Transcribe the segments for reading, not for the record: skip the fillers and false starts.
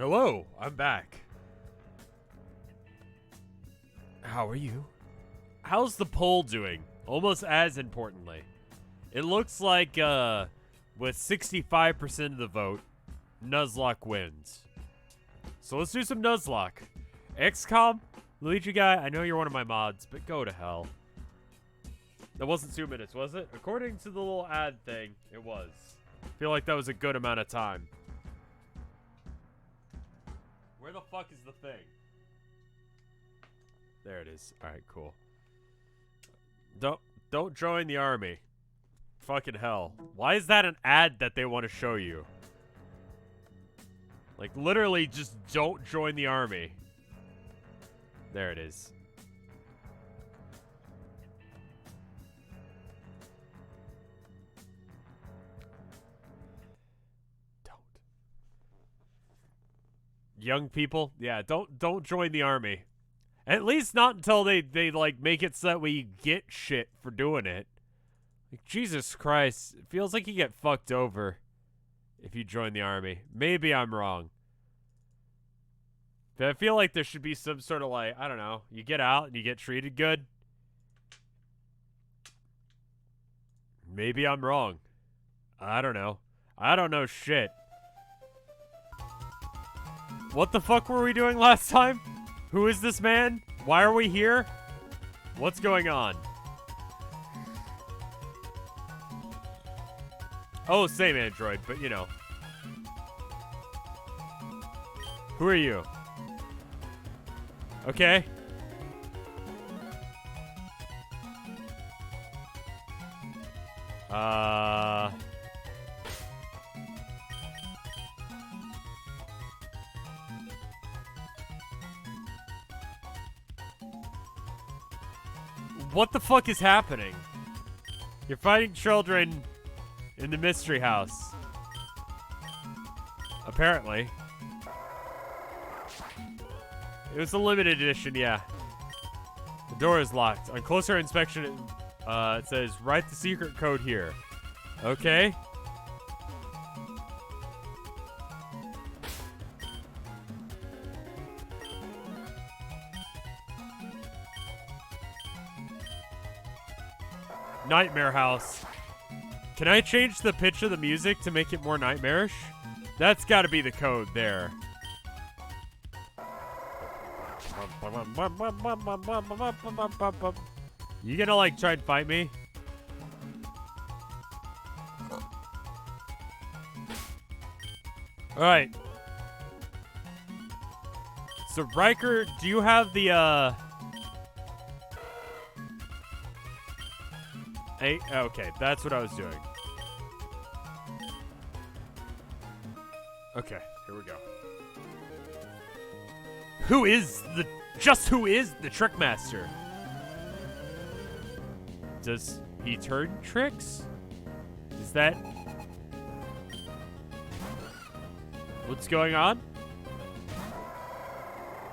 Hello, I'm back. How are you? How's the poll doing? Almost as importantly. It looks like, with 65% of the vote, Nuzlocke wins. So let's do some Nuzlocke. XCOM, Luigi guy, I know you're one of my mods, but go to hell. That wasn't 2 minutes, was it? According to the little ad thing, it was. I feel like that was a good amount of time. Where the fuck is the thing? There it is. Alright, cool. Don't join the army. Fucking hell. Why is that an ad that they want to show you? Like, literally, just don't join the army. There it is. Don't. Young people? Yeah, don't join the army. At least not until they like, make it so that we get shit for doing it. Like, Jesus Christ. It feels like you get fucked over if you join the army. Maybe I'm wrong. But I feel like there should be some sort of, like, I don't know. You get out and you get treated good. Maybe I'm wrong. I don't know. I don't know shit. What the fuck were we doing last time? Who is this man? Why are we here? What's going on? Oh, same android, but you know. Who are you? Okay. What the fuck is happening? You're fighting children in the mystery house. Apparently. It was a limited edition, yeah. The door is locked. On closer inspection, it says, write the secret code here. Okay. Nightmare house. Can I change the pitch of the music to make it more nightmarish? That's gotta be the code there. You gonna, like, try and fight me? Alright. So, Riker, do you have the, Hey, okay, that's what I was doing. Okay, here we go. Who is the Trickmaster? Does he turn tricks? Is that... What's going on?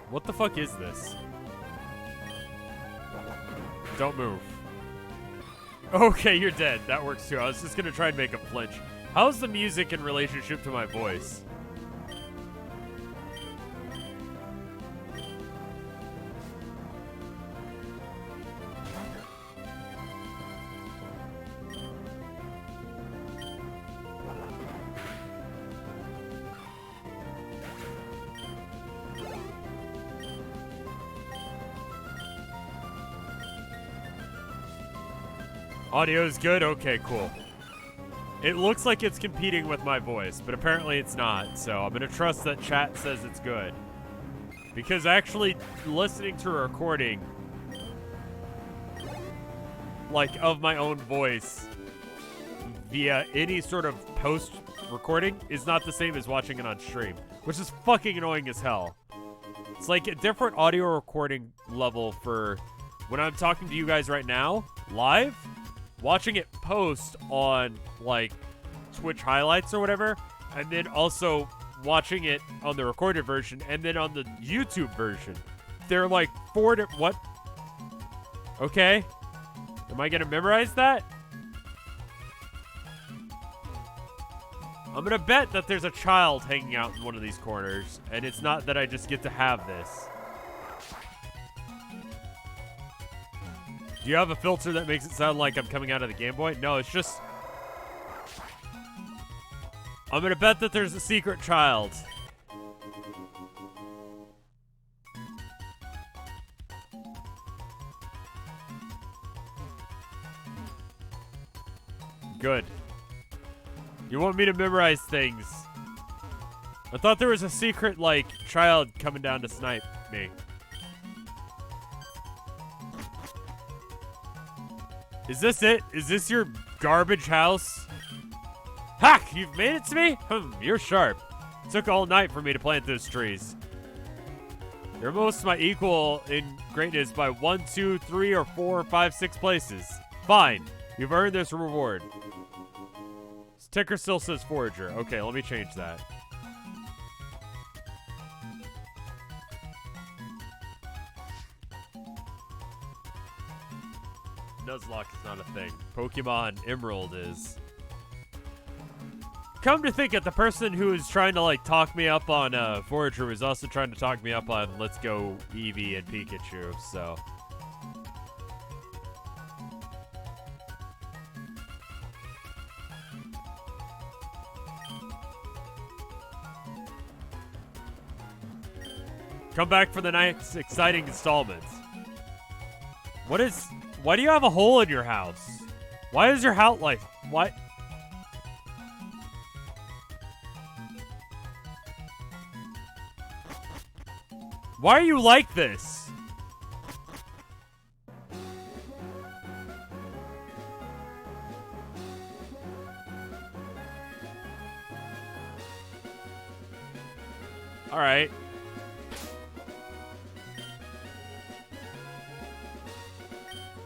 What the fuck is this? Don't move. Okay, you're dead. That works too. I was just gonna try and make him flinch. How's the music in relationship to my voice? Audio is good? Okay, cool. It looks like it's competing with my voice, but apparently it's not, so I'm gonna trust that chat says it's good. Because actually listening to a recording, like, of my own voice via any sort of post-recording is not the same as watching it on stream, which is fucking annoying as hell. It's like a different audio recording level for when I'm talking to you guys right now, live. Watching it post on, like, Twitch highlights or whatever, and then also watching it on the recorded version, and then on the YouTube version. They're like what? Okay. Am I gonna memorize that? I'm gonna bet that there's a child hanging out in one of these corners, and it's not that I just get to have this. Do you have a filter that makes it sound like I'm coming out of the Game Boy? No, it's just... I'm gonna bet that there's a secret child. Good. You want me to memorize things. I thought there was a secret, like, child coming down to snipe me. Is this it? Is this your garbage house? Hack! You've made it to me? You're sharp. It took all night for me to plant those trees. You're almost my equal in greatness by 1, 2, 3, or 4, 5, 6 places. Fine. You've earned this reward. Ticker still says Forager. Okay, let me change that. Nuzlocke is not a thing. Pokemon Emerald is. Come to think it, the person who was trying to, like, talk me up on Forager was also trying to talk me up on Let's Go Eevee and Pikachu, so... Come back for the next exciting installment. Why do you have a hole in your house? Why is your house like, what? Why are you like this? All right.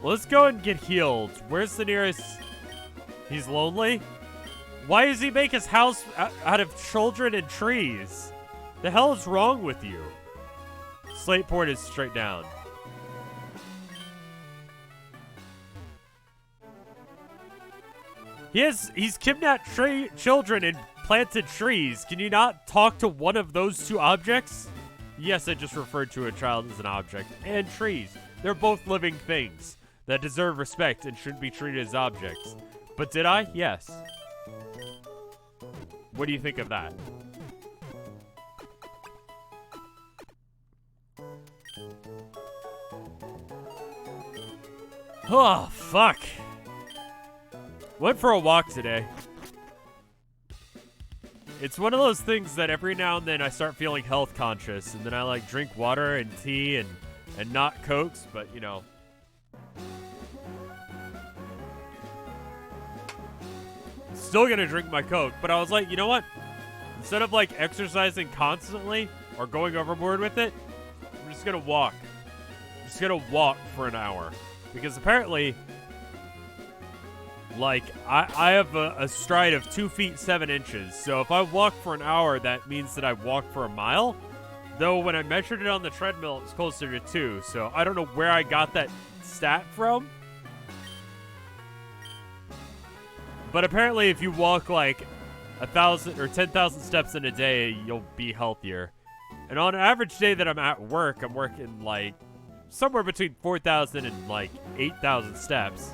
Let's go and get healed. Where's the nearest? He's lonely? Why does he make his house out of children and trees? The hell is wrong with you? Slate port is straight down. He's kidnapped children and planted trees. Can you not talk to one of those two objects? Yes, I just referred to a child as an object. And trees. They're both living things that deserve respect and shouldn't be treated as objects. But did I? Yes. What do you think of that? Oh, fuck. Went for a walk today. It's one of those things that every now and then I start feeling health conscious, and then I like drink water and tea and not Cokes, but you know. Still gonna drink my Coke, but I was like, you know what? Instead of like exercising constantly or going overboard with it, I'm just gonna walk. I'm just gonna walk for an hour. Because apparently, like, I have a stride of 2 feet 7 inches. So if I walk for an hour, that means that I walk for a mile. Though when I measured it on the treadmill, it's closer to 2. So I don't know where I got that stat from. But apparently if you walk like 1,000 or 10,000 steps in a day, you'll be healthier. And on an average day that I'm at work, I'm working like somewhere between 4,000 and like 8,000 steps.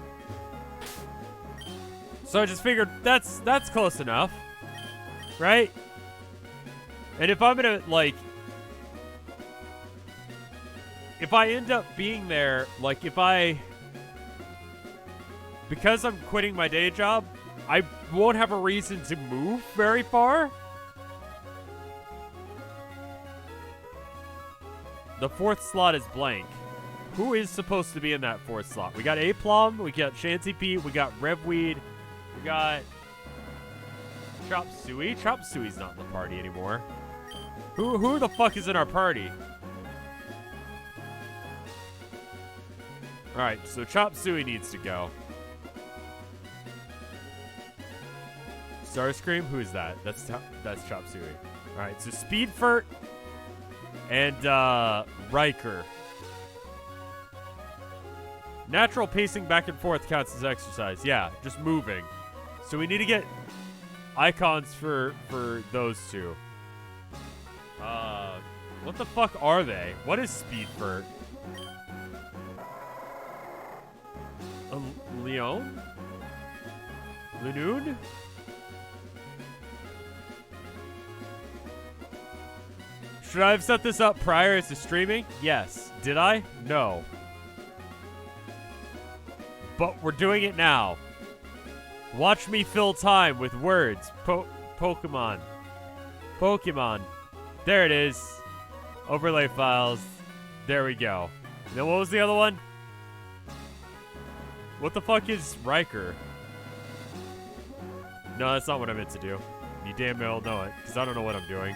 So I just figured that's close enough, right? And if I'm gonna like, if I end up being there, like because I'm quitting my day job, I won't have a reason to move very far. The 4th slot is blank. Who is supposed to be in that 4th slot? We got A-Plum, we got Shanty Pete, we got Revweed, we got Chop Suey. Chop Suey's not in the party anymore. Who the fuck is in our party? Alright, so Chop Suey needs to go. Starscream? Who is that? That's Chop Suey. Alright, so Speedfurt and Riker. Natural pacing back and forth counts as exercise. Yeah, just moving. So we need to get icons for those two. What the fuck are they? What is Speedfurt? Leon? Lanoon? Should I have set this up prior to streaming? Yes. Did I? No. But we're doing it now. Watch me fill time with words. Pokemon. Pokemon. There it is. Overlay files. There we go. And then what was the other one? What the fuck is Riker? No, that's not what I meant to do. You damn well know it, because I don't know what I'm doing.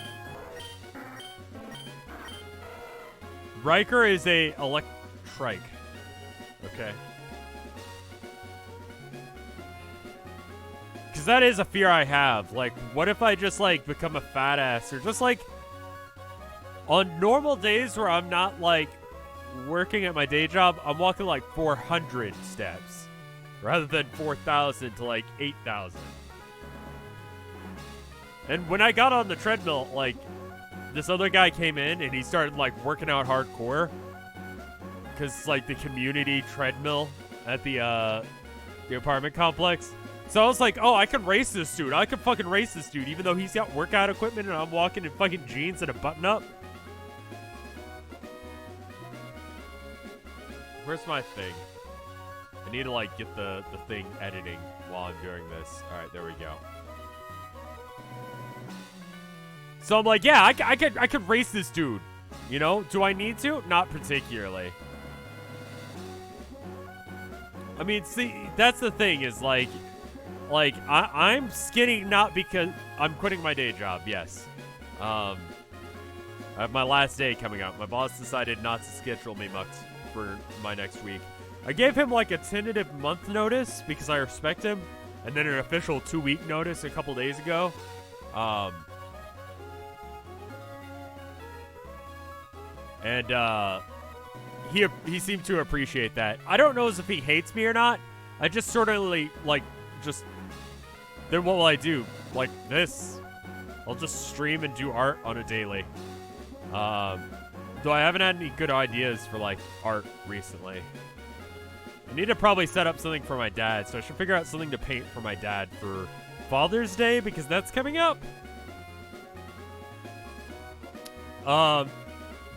Riker is a electrike. Okay. Because that is a fear I have. Like, what if I just, like, become a fat ass? Or just, like, on normal days where I'm not, like, working at my day job, I'm walking, like, 400 steps. Rather than 4,000 to, like, 8,000. And when I got on the treadmill, like, this other guy came in and he started, like, working out hardcore. Because, like, the community treadmill at the apartment complex. So I was like, oh, I can race this dude. I can fucking race this dude, even though he's got workout equipment and I'm walking in fucking jeans and a button-up. Where's my thing? I need to, like, get the thing editing while I'm doing this. All right, there we go. So I'm like, yeah, I could race this dude. You know? Do I need to? Not particularly. I mean, see, that's the thing is, like, I'm skinny not because I'm quitting my day job, yes. I have my last day coming up. My boss decided not to schedule me much for my next week. I gave him, like, a tentative month notice because I respect him. And then an official 2-week notice a couple days ago. And he seemed to appreciate that. I don't know if he hates me or not. I just sort of, like, just... Then what will I do? Like this. I'll just stream and do art on a daily. Though I haven't had any good ideas for, like, art recently. I need to probably set up something for my dad, so I should figure out something to paint for my dad for Father's Day, because that's coming up.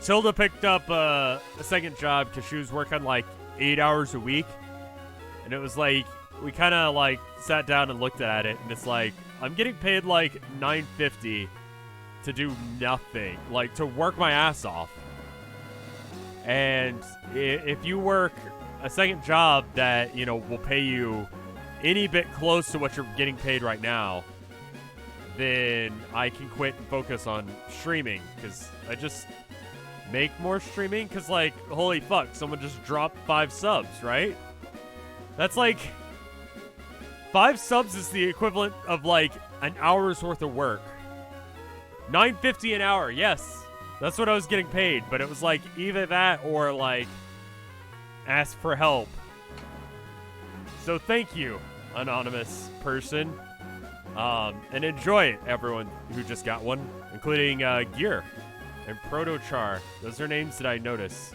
Tilda picked up a second job because she was working, like, 8 hours a week. And it was like, we kind of, like, sat down and looked at it, and it's like, I'm getting paid, like, $9.50 to do nothing. Like, to work my ass off. And if you work a second job that, you know, will pay you any bit close to what you're getting paid right now, then I can quit and focus on streaming, because I just make more streaming, because, like, holy fuck, someone just dropped 5 subs, right? That's like... 5 subs is the equivalent of, like, an hour's worth of work. $9.50 an hour, yes. That's what I was getting paid, but it was, like, either that or, like, ask for help. So thank you, anonymous person. And enjoy it, everyone who just got one, including Gear and Protochar. Those are names that I notice.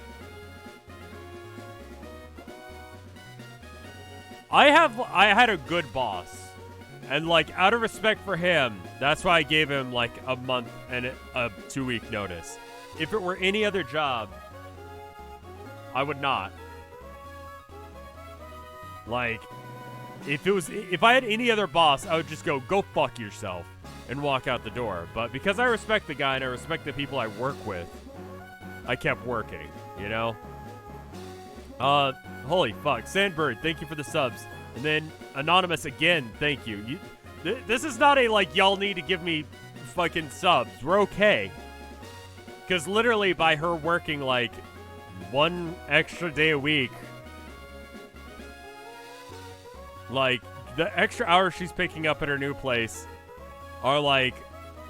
I had a good boss, and, like, out of respect for him, that's why I gave him, like, a month and a 2-week notice. If it were any other job, I would not. Like, if I had any other boss, I would just go fuck yourself, and walk out the door. But because I respect the guy and I respect the people I work with, I kept working, you know? Holy fuck. Sandbird, thank you for the subs. And then, Anonymous, again, thank you. This is not a, like, y'all need to give me fucking subs. We're okay. Because literally, by her working, like, 1 extra day a week, like, the extra hours she's picking up at her new place are, like,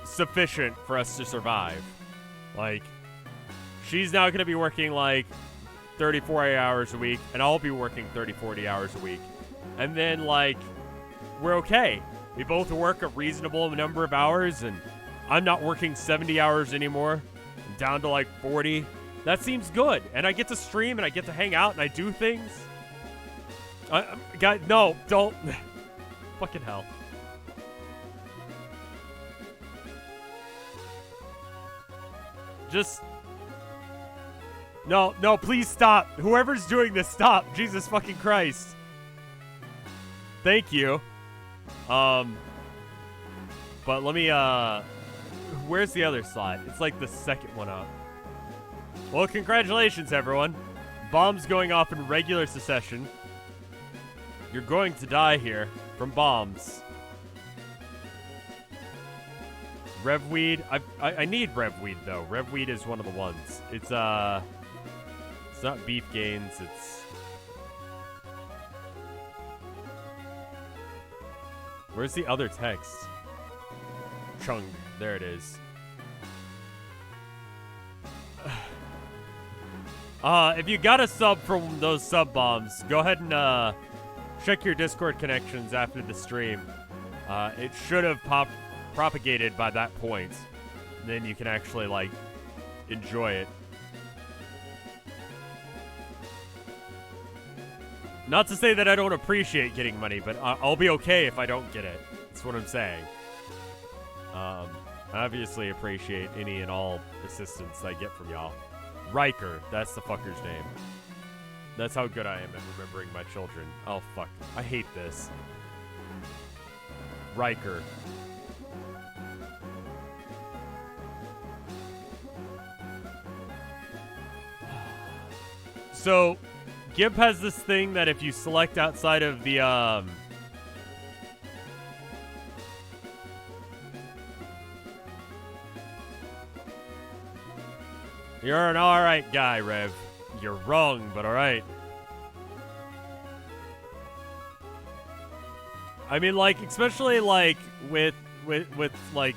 sufficient for us to survive. Like, she's now going to be working, like, 30, 40 hours a week, and I'll be working 30, 40 hours a week. And then, like, we're okay. We both work a reasonable number of hours, and I'm not working 70 hours anymore. I'm down to like 40. That seems good. And I get to stream, and I get to hang out, and I do things. Guys, no, don't. Fucking hell. Just... No, please stop. Whoever's doing this, stop. Jesus fucking Christ. Thank you. But let me, where's the other slide? It's like the second one up. Well, congratulations, everyone. Bombs going off in regular succession. You're going to die here from bombs. Revweed. I need Revweed, though. Revweed is one of the ones. It's not beef gains, it's... Where's the other text? Chung. There it is. If you got a sub from those sub bombs, go ahead and check your Discord connections after the stream. It should have propagated by that point. Then you can actually, like, enjoy it. Not to say that I don't appreciate getting money, but I'll be okay if I don't get it. That's what I'm saying. I obviously appreciate any and all assistance I get from y'all. Riker, that's the fucker's name. That's how good I am at remembering my children. Oh, fuck. I hate this. Riker. So... GIMP has this thing that if you select outside of the, You're an alright guy, Rev. You're wrong, but alright. I mean, like, especially, like, with, like,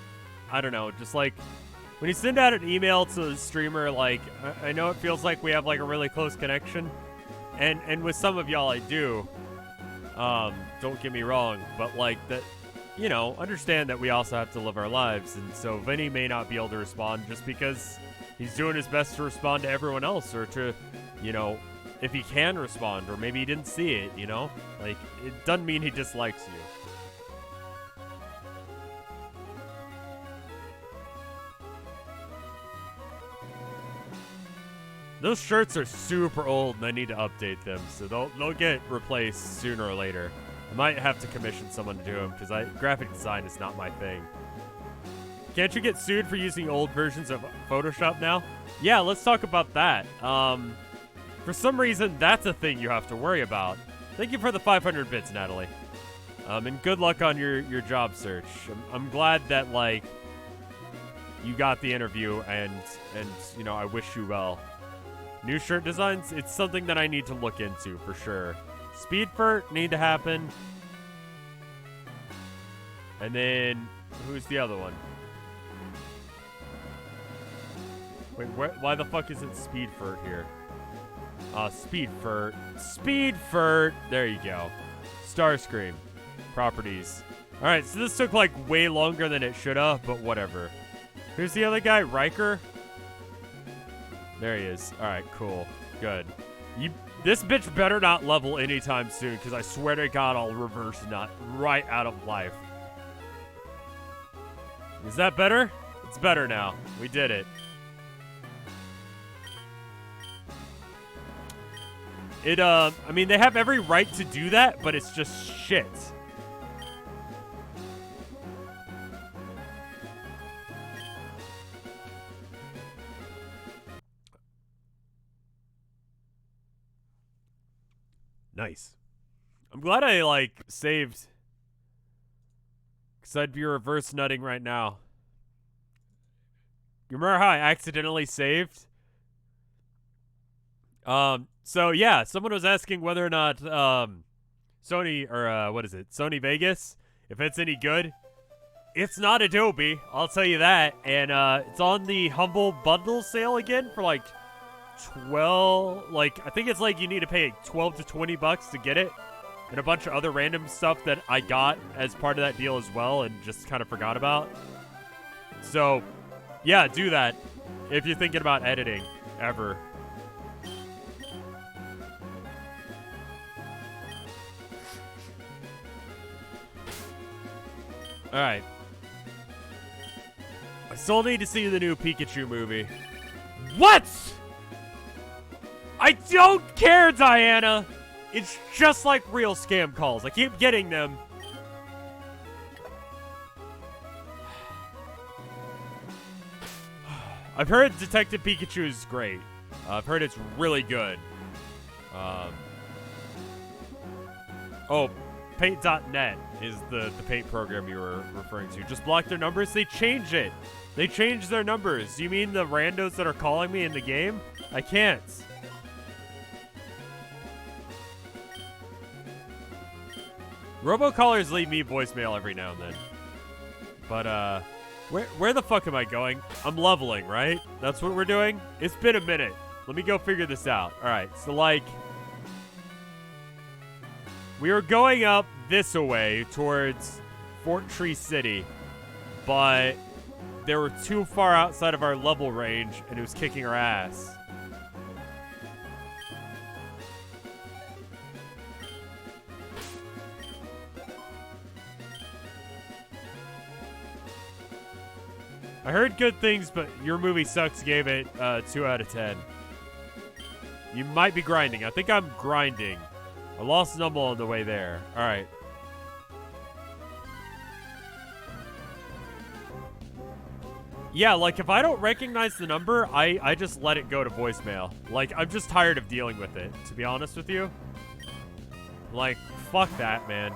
I don't know, just, like, when you send out an email to the streamer, like, I know it feels like we have, like, a really close connection. And with some of y'all I do, don't get me wrong, but like that, you know, understand that we also have to live our lives, and so Vinny may not be able to respond just because he's doing his best to respond to everyone else, or to, you know, if he can respond, or maybe he didn't see it, you know? Like, it doesn't mean he dislikes you. Those shirts are super old, and I need to update them, so they'll get replaced sooner or later. I might have to commission someone to do them, because graphic design is not my thing. Can't you get sued for using old versions of Photoshop now? Yeah, let's talk about that. For some reason, that's a thing you have to worry about. Thank you for the 500 bits, Natalie. And good luck on your job search. I'm glad that, like, you got the interview, and you know, I wish you well. New shirt designs, it's something that I need to look into for sure. Speedfurt need to happen. And then, who's the other one? Wait, why the fuck isn't Speedfurt here? Speedfurt. There you go. Starscream. Properties. Alright, so this took like way longer than it should have, but whatever. Who's the other guy? Riker? There he is. Alright, cool. Good. This bitch better not level anytime soon, because I swear to God I'll reverse nut right out of life. Is that better? It's better now. We did it. I mean, they have every right to do that, but it's just shit. Nice. I'm glad I, like, saved. Because I'd be reverse nutting right now. You remember how I accidentally saved? So, yeah, someone was asking whether or not, Sony, or, what is it? Sony Vegas, if it's any good. It's not Adobe, I'll tell you that. And, it's on the Humble Bundle sale again for, like, 12, like, I think it's like you need to pay 12 to 20 bucks to get it. and a bunch of other random stuff that I got as part of that deal as well and just kind of forgot about. So, yeah, do that if you're thinking about editing ever. All right. I still need to see the new Pikachu movie. What? I don't care, Diana. It's just like real scam calls. I keep getting them. I've heard Detective Pikachu is great. I've heard it's really good. Oh, Paint.net is the paint program you were referring to. Just block their numbers. They change it. They change their numbers. You mean the randos that are calling me in the game? I can't. Robocallers leave me voicemail every now and then. But, where the fuck am I going? I'm leveling, right? That's what we're doing? It's been a minute. Let me go figure this out. All right, so, like, we were going up this way towards Fort Tree City, but they were too far outside of our level range, and it was kicking our ass. I heard good things, but your movie sucks gave it 2 out of 10. You might be grinding. I think I'm grinding. I lost Numble on the way there. All right. Yeah, like, if I don't recognize the number, I just let it go to voicemail. Like, I'm just tired of dealing with it, to be honest with you. Like, fuck that, man.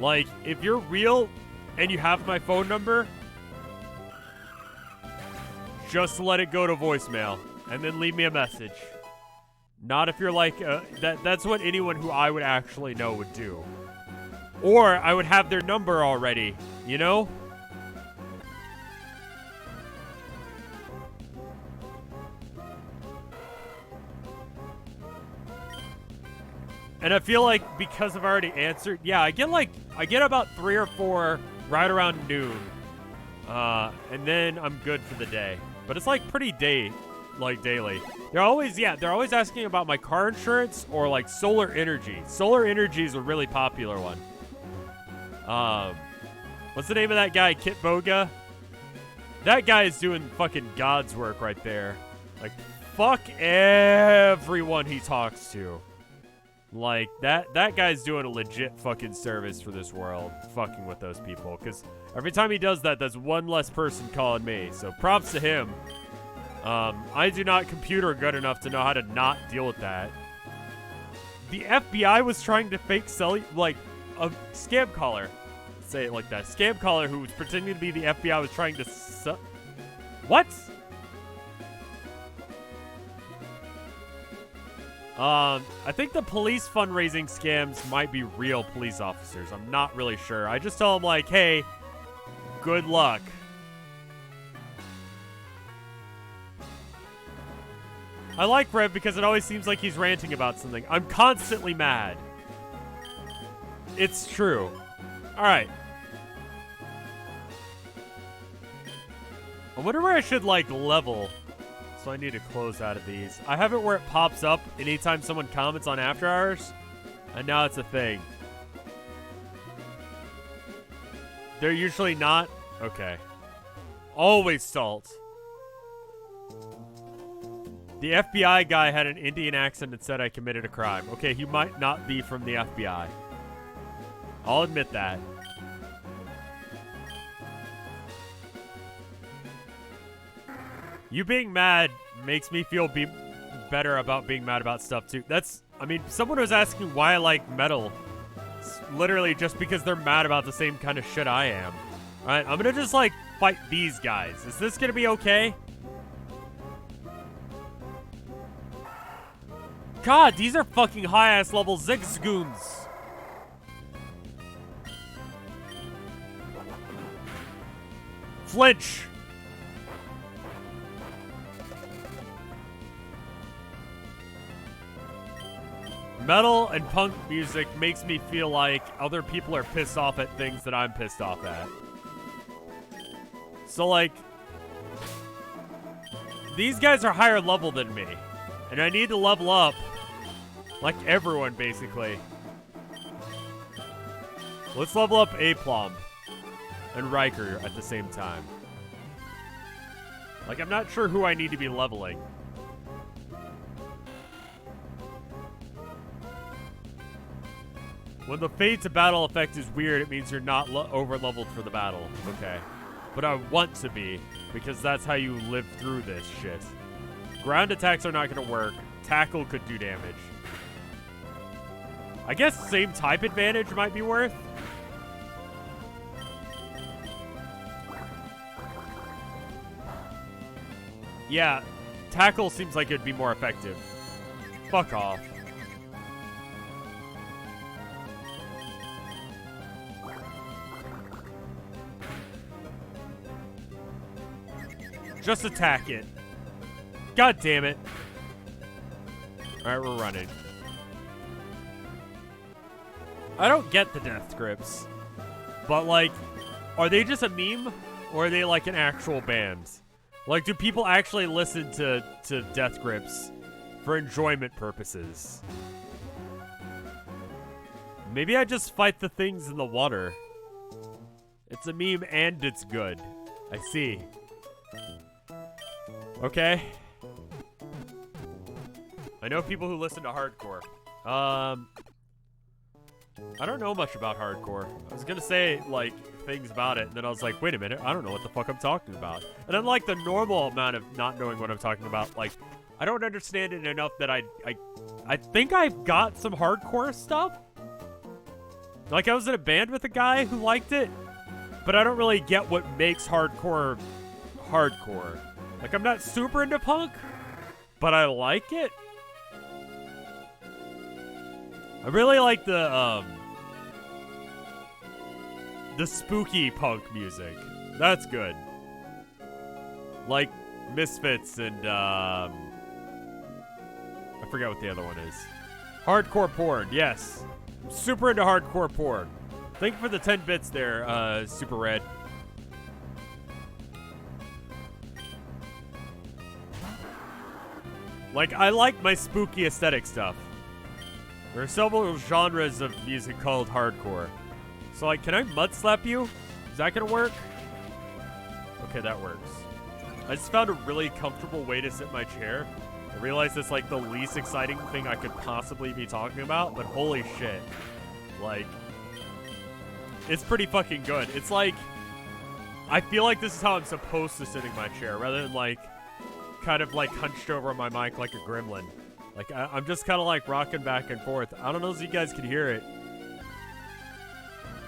Like, if you're real and you have my phone number, just let it go to voicemail and then leave me a message. Not if you're like, that's what anyone who I would actually know would do. Or I would have their number already, you know? And I feel like because I've already answered, yeah, I get about 3 or 4 right around noon. And then I'm good for the day. But it's like pretty daily. They're always asking about my car insurance or like solar energy. Solar energy is a really popular one. What's the name of that guy? Kit Boga? That guy is doing fucking God's work right there. Like, fuck everyone he talks to. Like, that guy's doing a legit fucking service for this world, fucking with those people. Because every time he does that, there's one less person calling me. So props to him. I do not computer good enough to know how to not deal with that. The FBI was trying to fake sell, like, a scam caller. Say it like that. Scam caller who was pretending to be the FBI was trying to What? I think the police fundraising scams might be real police officers. I'm not really sure. I just tell them, like, hey, good luck. I like Rev because it always seems like he's ranting about something. I'm constantly mad. It's true. Alright. I wonder where I should, like, level. So I need to close out of these. I have it where it pops up anytime someone comments on After Hours. And now it's a thing. They're usually not? Okay. Always salt. The FBI guy had an Indian accent and said I committed a crime. Okay, he might not be from the FBI. I'll admit that. You being mad makes me feel better about being mad about stuff, too. I mean, someone was asking why I like metal. It's literally just because they're mad about the same kind of shit I am. Alright, I'm gonna just, like, fight these guys. Is this gonna be okay? God, these are fucking high-ass level Zigzagoons. Flinch. Metal and punk music makes me feel like other people are pissed off at things that I'm pissed off at. So, like, these guys are higher level than me, and I need to level up, like everyone, basically. Let's level up Aplomb and Riker at the same time. Like, I'm not sure who I need to be leveling. When the fade to battle effect is weird, it means you're not over-leveled for the battle. Okay. But I want to be, because that's how you live through this shit. Ground attacks are not going to work. Tackle could do damage. I guess same type advantage might be worth. Yeah, tackle seems like it'd be more effective. Fuck off. Just attack it. God damn it. Alright, we're running. I don't get the death grips. But, like, are they just a meme? Or are they, like, an actual band? Like, do people actually listen to death grips for enjoyment purposes? Maybe I just fight the things in the water. It's a meme and it's good. I see. Okay. I know people who listen to hardcore. I don't know much about hardcore. I was gonna say, like, things about it, and then I was like, wait a minute, I don't know what the fuck I'm talking about. And unlike the normal amount of not knowing what I'm talking about, like, I don't understand it enough that I think I've got some hardcore stuff. Like, I was in a band with a guy who liked it, but I don't really get what makes hardcore hardcore. Like, I'm not super into punk, but I like it. I really like the spooky punk music. That's good. Like Misfits and, I forget what the other one is. Hardcore porn, yes. I'm super into hardcore porn. Thank you for the 10 bits there, Super Red. Like, I like my spooky aesthetic stuff. There are several genres of music called hardcore. So, like, can I mud slap you? Is that gonna work? Okay, that works. I just found a really comfortable way to sit in my chair. I realize it's, like, the least exciting thing I could possibly be talking about, but holy shit. Like, it's pretty fucking good. It's like, I feel like this is how I'm supposed to sit in my chair, rather than, like, kind of, like, hunched over my mic like a gremlin. Like, I'm just kind of, like, rocking back and forth. I don't know if you guys can hear it,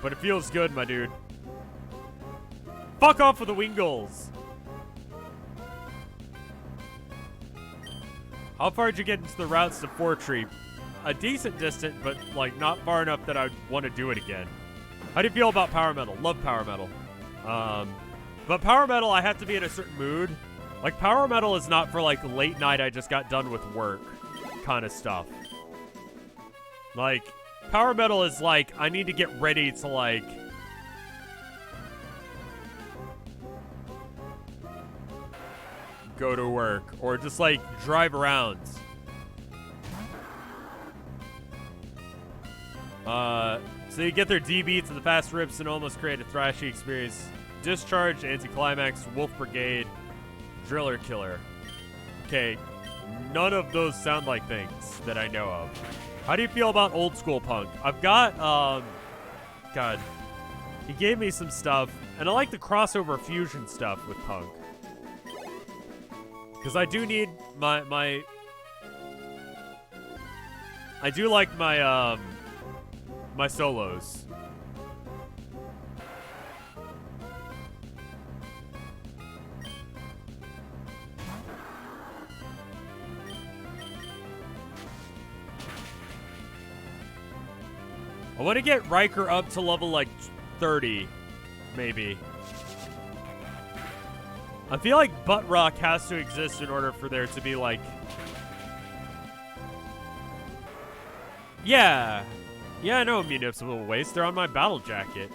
but it feels good, my dude. Fuck off with the Wingles! How far did you get into the routes to Fortree? A decent distance, but, like, not far enough that I'd want to do it again. How do you feel about power metal? Love power metal. But power metal, I have to be in a certain mood. Like, power metal is not for, like, late night, I just got done with work kind of stuff. Like, power metal is like, I need to get ready to, like, go to work, or just, like, drive around. So you get their D beats and the fast rips and almost create a thrashy experience. Discharge, Anticlimax, Wolf Brigade, Driller Killer. Okay, none of those sound like things that I know of. How do you feel about old school punk? I've got, God, he gave me some stuff, and I like the crossover fusion stuff with punk. Because I do need my I do like my, my solos. I want to get Riker up to level, like, 30, maybe. I feel like Butt Rock has to exist in order for there to be, like... Yeah. Yeah, I know Municipal Waste. They're on my battle jacket.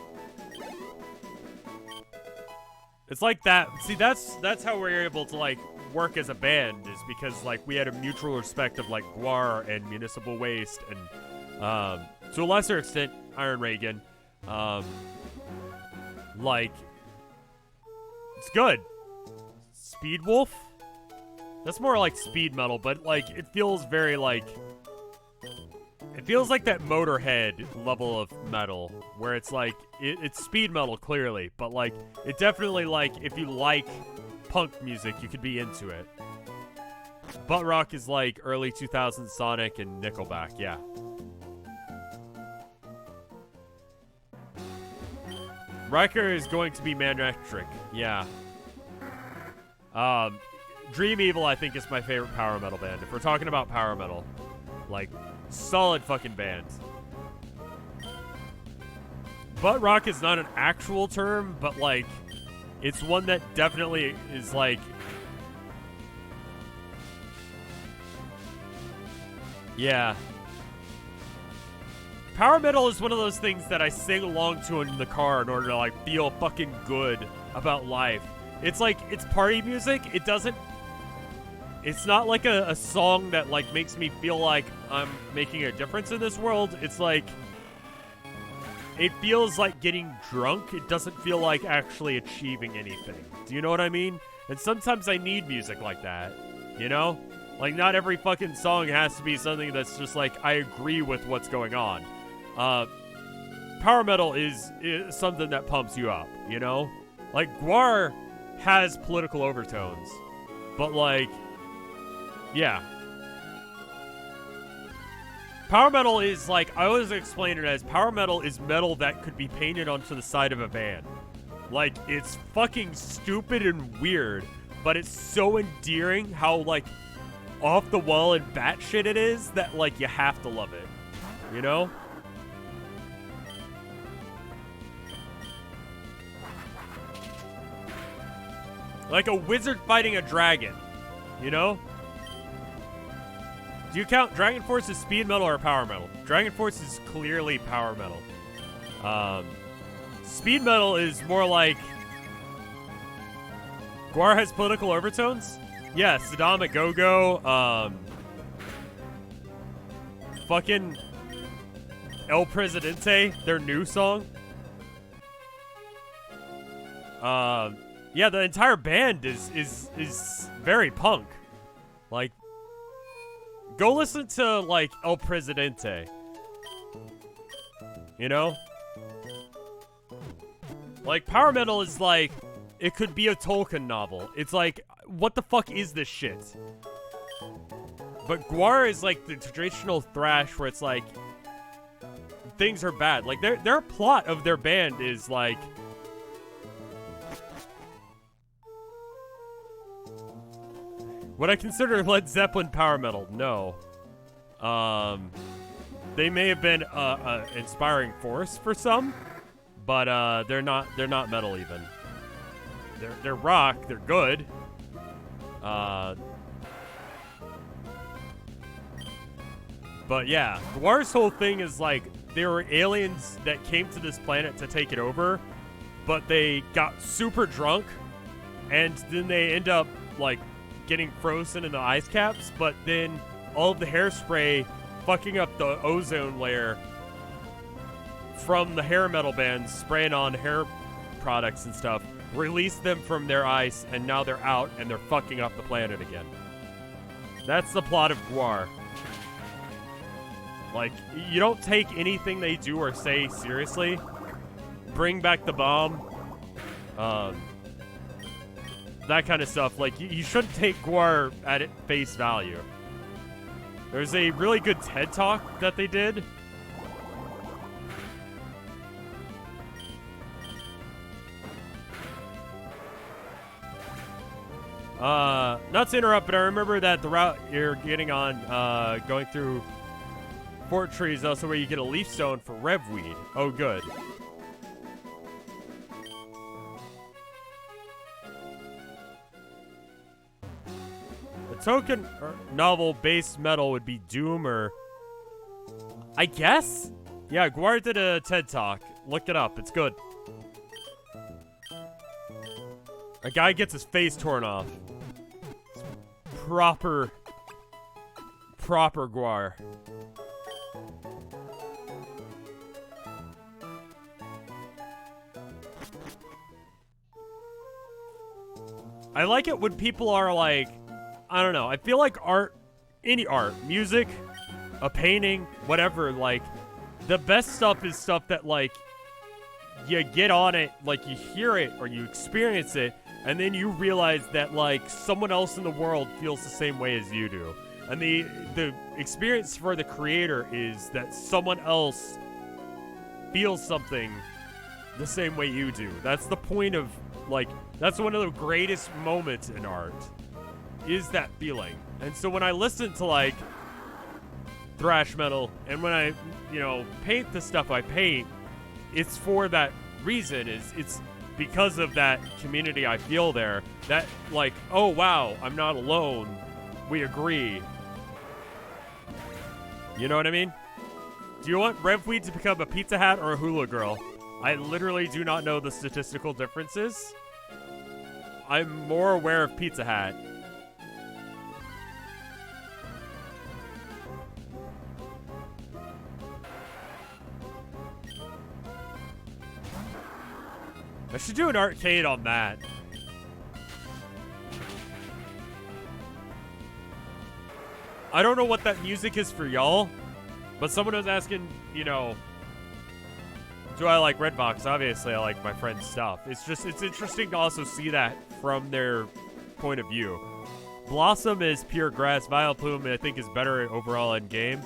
It's like that. See, that's how we're able to, like, work as a band, is because, like, we had a mutual respect of, like, GWAR and Municipal Waste and, to a lesser extent, Iron Reagan. Like, it's good. Speed Wolf? That's more like speed metal, but, like, it feels very, like... It feels like that Motorhead level of metal, where it's, like, it's speed metal, clearly, but, like, it definitely, like, if you like punk music, you could be into it. Butt rock is, like, early 2000s Sonic and Nickelback, yeah. Riker is going to be Manectric, yeah. Dream Evil, I think, is my favorite power metal band. If we're talking about power metal, like, solid fucking band. Butt rock is not an actual term, but, like, it's one that definitely is, like... Yeah. Power metal is one of those things that I sing along to in the car in order to, like, feel fucking good about life. It's like, it's party music. It doesn't... It's not like a song that, like, makes me feel like I'm making a difference in this world. It's like... It feels like getting drunk. It doesn't feel like actually achieving anything. Do you know what I mean? And sometimes I need music like that. You know? Like, not every fucking song has to be something that's just like, I agree with what's going on. Power metal is something that pumps you up, you know? Like, GWAR has political overtones. But, like, yeah. Power metal is, like, I always explain it as power metal is metal that could be painted onto the side of a van. Like, it's fucking stupid and weird, but it's so endearing how, like, off the wall and batshit it is that, like, you have to love it. You know? Like a wizard fighting a dragon. You know? Do you count Dragon Force as speed metal or power metal? Dragon Force is clearly power metal. Speed metal is more like... GWAR has political overtones? Yeah, Saddam at Go-Go, fucking El Presidente, their new song. Yeah, the entire band is very punk. Like, go listen to, like, El Presidente. You know? Like, power metal is like, it could be a Tolkien novel. It's like, what the fuck is this shit? But GWAR is like the traditional thrash where it's like, things are bad. Like, their plot of their band is like... Would I consider Led Zeppelin power metal? No. They may have been a inspiring force for some, but they're not metal even. They're rock. They're good. But yeah, GWAR's whole thing is like there were aliens that came to this planet to take it over, but they got super drunk, and then they end up like getting frozen in the ice caps, but then all of the hairspray fucking up the ozone layer from the hair metal bands spraying on hair products and stuff, released them from their ice, and now they're out and they're fucking up the planet again. That's the plot of GWAR. Like, you don't take anything they do or say seriously. Bring back the bomb. That kind of stuff. Like, you shouldn't take GWAR at face value. There's a really good TED Talk that they did. Not to interrupt, but I remember that the route you're getting on, going through Fort Tree is also where you get a leaf stone for Revweed. Oh, good. A token or novel-based metal would be Doom or I guess? Yeah, GWAR did a TED Talk. Look it up. It's good. A guy gets his face torn off. Proper GWAR. I like it when people are like, I don't know, I feel like art, any art, music, a painting, whatever, like, the best stuff is stuff that, like, you get on it, like, you hear it or you experience it, and then you realize that, like, someone else in the world feels the same way as you do. And the experience for the creator is that someone else feels something the same way you do. That's the point of, like, that's one of the greatest moments in art, is that feeling. And so when I listen to, like, thrash metal, and when I, you know, paint the stuff I paint, it's for that reason. It's because of that community I feel there. That, like, oh, wow, I'm not alone. We agree. You know what I mean? Do you want RevWeed to become a Pizza Hat or a Hula Girl? I literally do not know the statistical differences. I'm more aware of Pizza Hat. I should do an arcade on that. I don't know what that music is for y'all, but someone was asking, you know, do I like Redbox? Obviously, I like my friend's stuff. It's just, it's interesting to also see that from their point of view. Blossom is pure grass. Vileplume, I think, is better overall in game.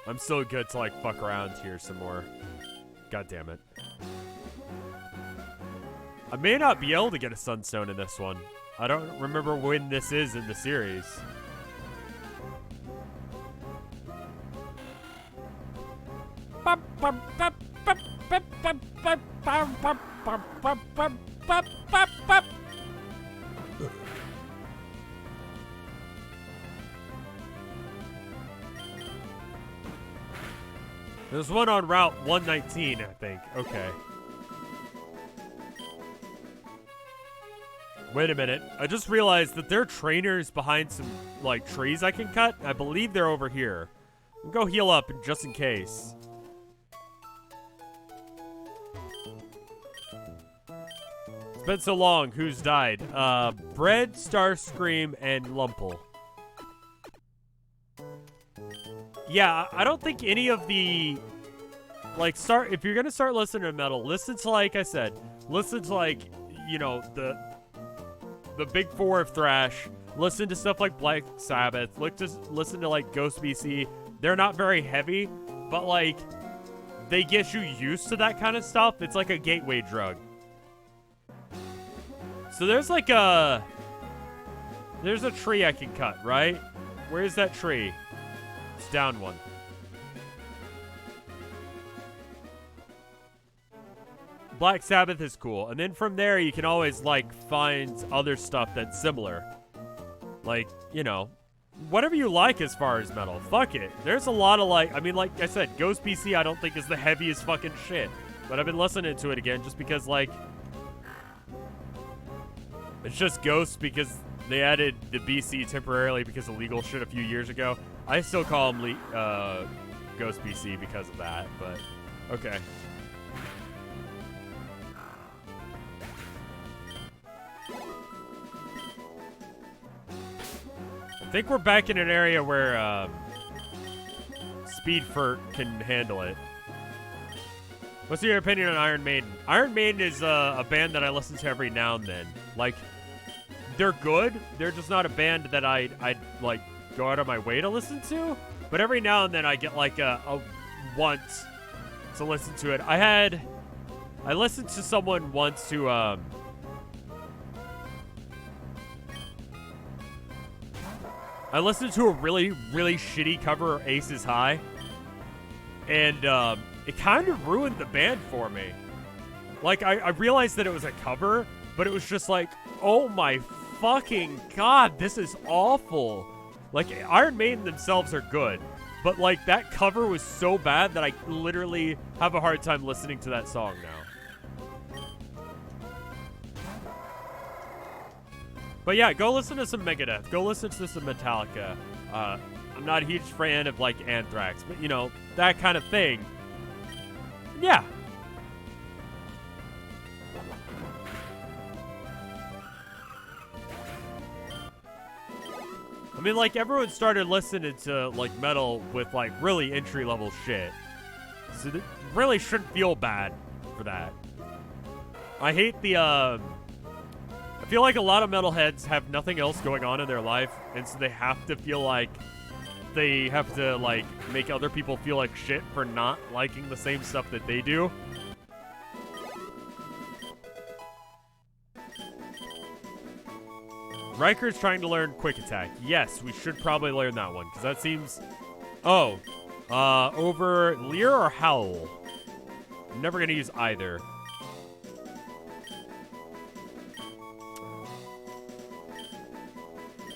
I'm so good to, like, fuck around here some more. God damn it. I may not be able to get a Sunstone in this one. I don't remember when this is in the series. There's one on Route 119, I think. Okay. Wait a minute. I just realized that there are trainers behind some, like, trees I can cut. I believe they're over here. I'll go heal up just in case. It's been so long. Who's died? Bread, Starscream, and Lumple. Yeah, I don't think any of the, like, if you're gonna start listening to metal, listen to, like I said, listen to, like, you know, the big four of thrash. Listen to stuff like Black Sabbath. Listen to, like, Ghost BC. They're not very heavy, but, like, they get you used to that kind of stuff. It's like a gateway drug. So there's, like, there's a tree I can cut, right? Where's that tree? It's down one. Black Sabbath is cool. And then from there, you can always, like, find other stuff that's similar. Like, you know, whatever you like as far as metal. Fuck it. There's a lot of, like, I mean, like I said, Ghost BC I don't think is the heaviest fucking shit. But I've been listening to it again just because, like, it's just Ghost because they added the BC temporarily because of legal shit a few years ago. I still call him Ghost BC because of that, but okay. I think we're back in an area where Speedfurt can handle it. What's your opinion on Iron Maiden? Iron Maiden is a band that I listen to every now and then. Like, they're good. They're just not a band that I'd like go out of my way to listen to. But every now and then I get like a want to listen to it. I listened to someone once who I listened to a really, really shitty cover of Aces High. And it kind of ruined the band for me. Like, I realized that it was a cover, but it was just like, oh my fucking god, this is awful. Like, Iron Maiden themselves are good, but like, that cover was so bad that I literally have a hard time listening to that song now. But yeah, go listen to some Megadeth. Go listen to some Metallica. I'm not a huge fan of, like, Anthrax, but, you know, that kind of thing. Yeah. I mean, like, everyone started listening to, like, metal with, like, really entry-level shit. So they really shouldn't feel bad for that. I hate the, I feel like a lot of metalheads have nothing else going on in their life, and so they have to feel like they have to, like, make other people feel like shit for not liking the same stuff that they do. Riker's trying to learn Quick Attack. Yes, we should probably learn that one, because that seems... Oh. Over Leer or Howl? I'm never going to use either.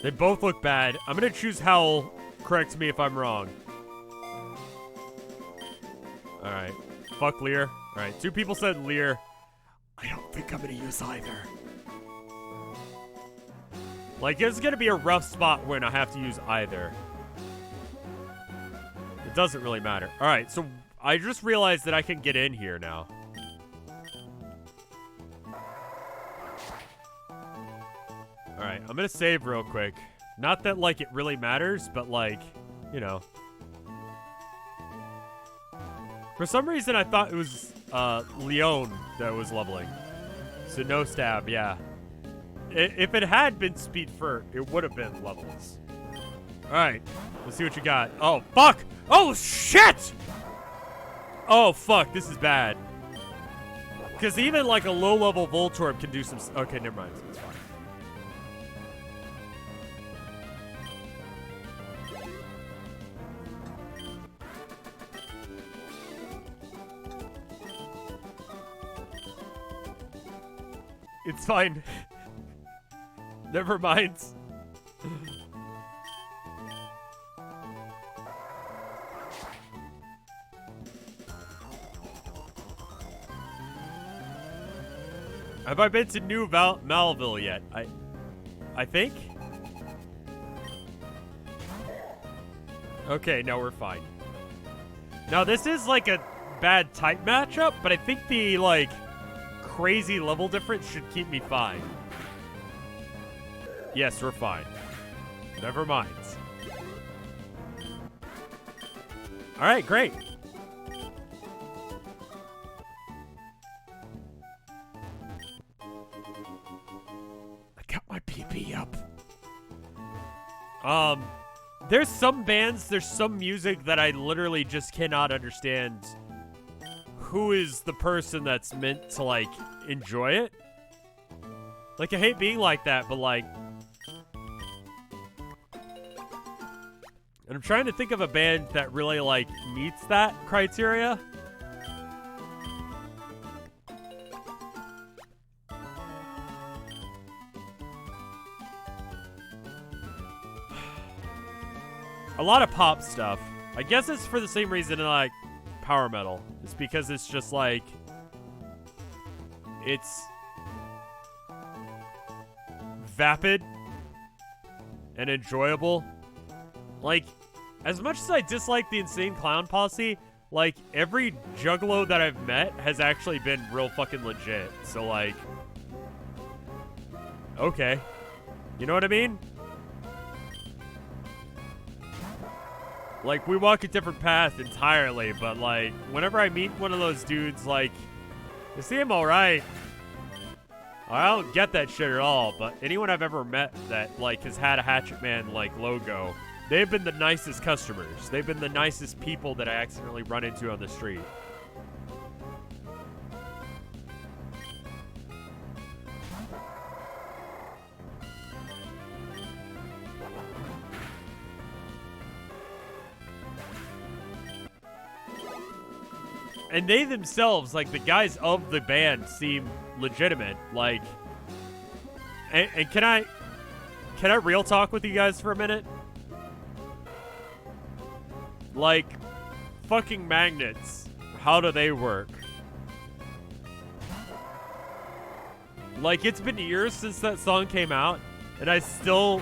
They both look bad. I'm going to choose Howl. Correct me if I'm wrong. Alright. Fuck Leer. Alright, 2 people said Leer. I don't think I'm going to use either. Like, it's going to be a rough spot when I have to use either. It doesn't really matter. Alright, so I just realized that I can get in here now. Alright, I'm going to save real quick. Not that, like, it really matters, but, like, you know. For some reason, I thought it was, Leon that was leveling. So no stab, yeah. If it had been Speed Furt, it would have been levels. Alright, let's see what you got. Oh, fuck! Oh, shit! Oh, fuck, this is bad. Because even, like, a low-level Voltorb can do some... Okay, never mind, it's fine. It's fine. Never mind. Have I been to New Malville yet? I think? Okay, no, we're fine. Now, this is like a bad type matchup, but I think the, like, crazy level difference should keep me fine. Yes, we're fine. Never mind. Alright, great. I got my PP up. There's some bands, there's some music that I literally just cannot understand who is the person that's meant to, like, enjoy it. Like, I hate being like that, but, like... And I'm trying to think of a band that really, like, meets that criteria. A lot of pop stuff. I guess it's for the same reason I like power metal. It's because it's just like... It's... vapid. And enjoyable. Like, as much as I dislike the Insane Clown Posse, like, every juggalo that I've met has actually been real fucking legit. So, like... Okay. You know what I mean? Like, we walk a different path entirely, but, like, whenever I meet one of those dudes, like, they seem alright. I don't get that shit at all, but anyone I've ever met that, like, has had a Hatchet Man, like, logo, they've been the nicest customers. They've been the nicest people that I accidentally run into on the street. And they themselves, like, the guys of the band seem legitimate. Like, and can I real talk with you guys for a minute? Like, fucking magnets. How do they work? Like, it's been years since that song came out, and I still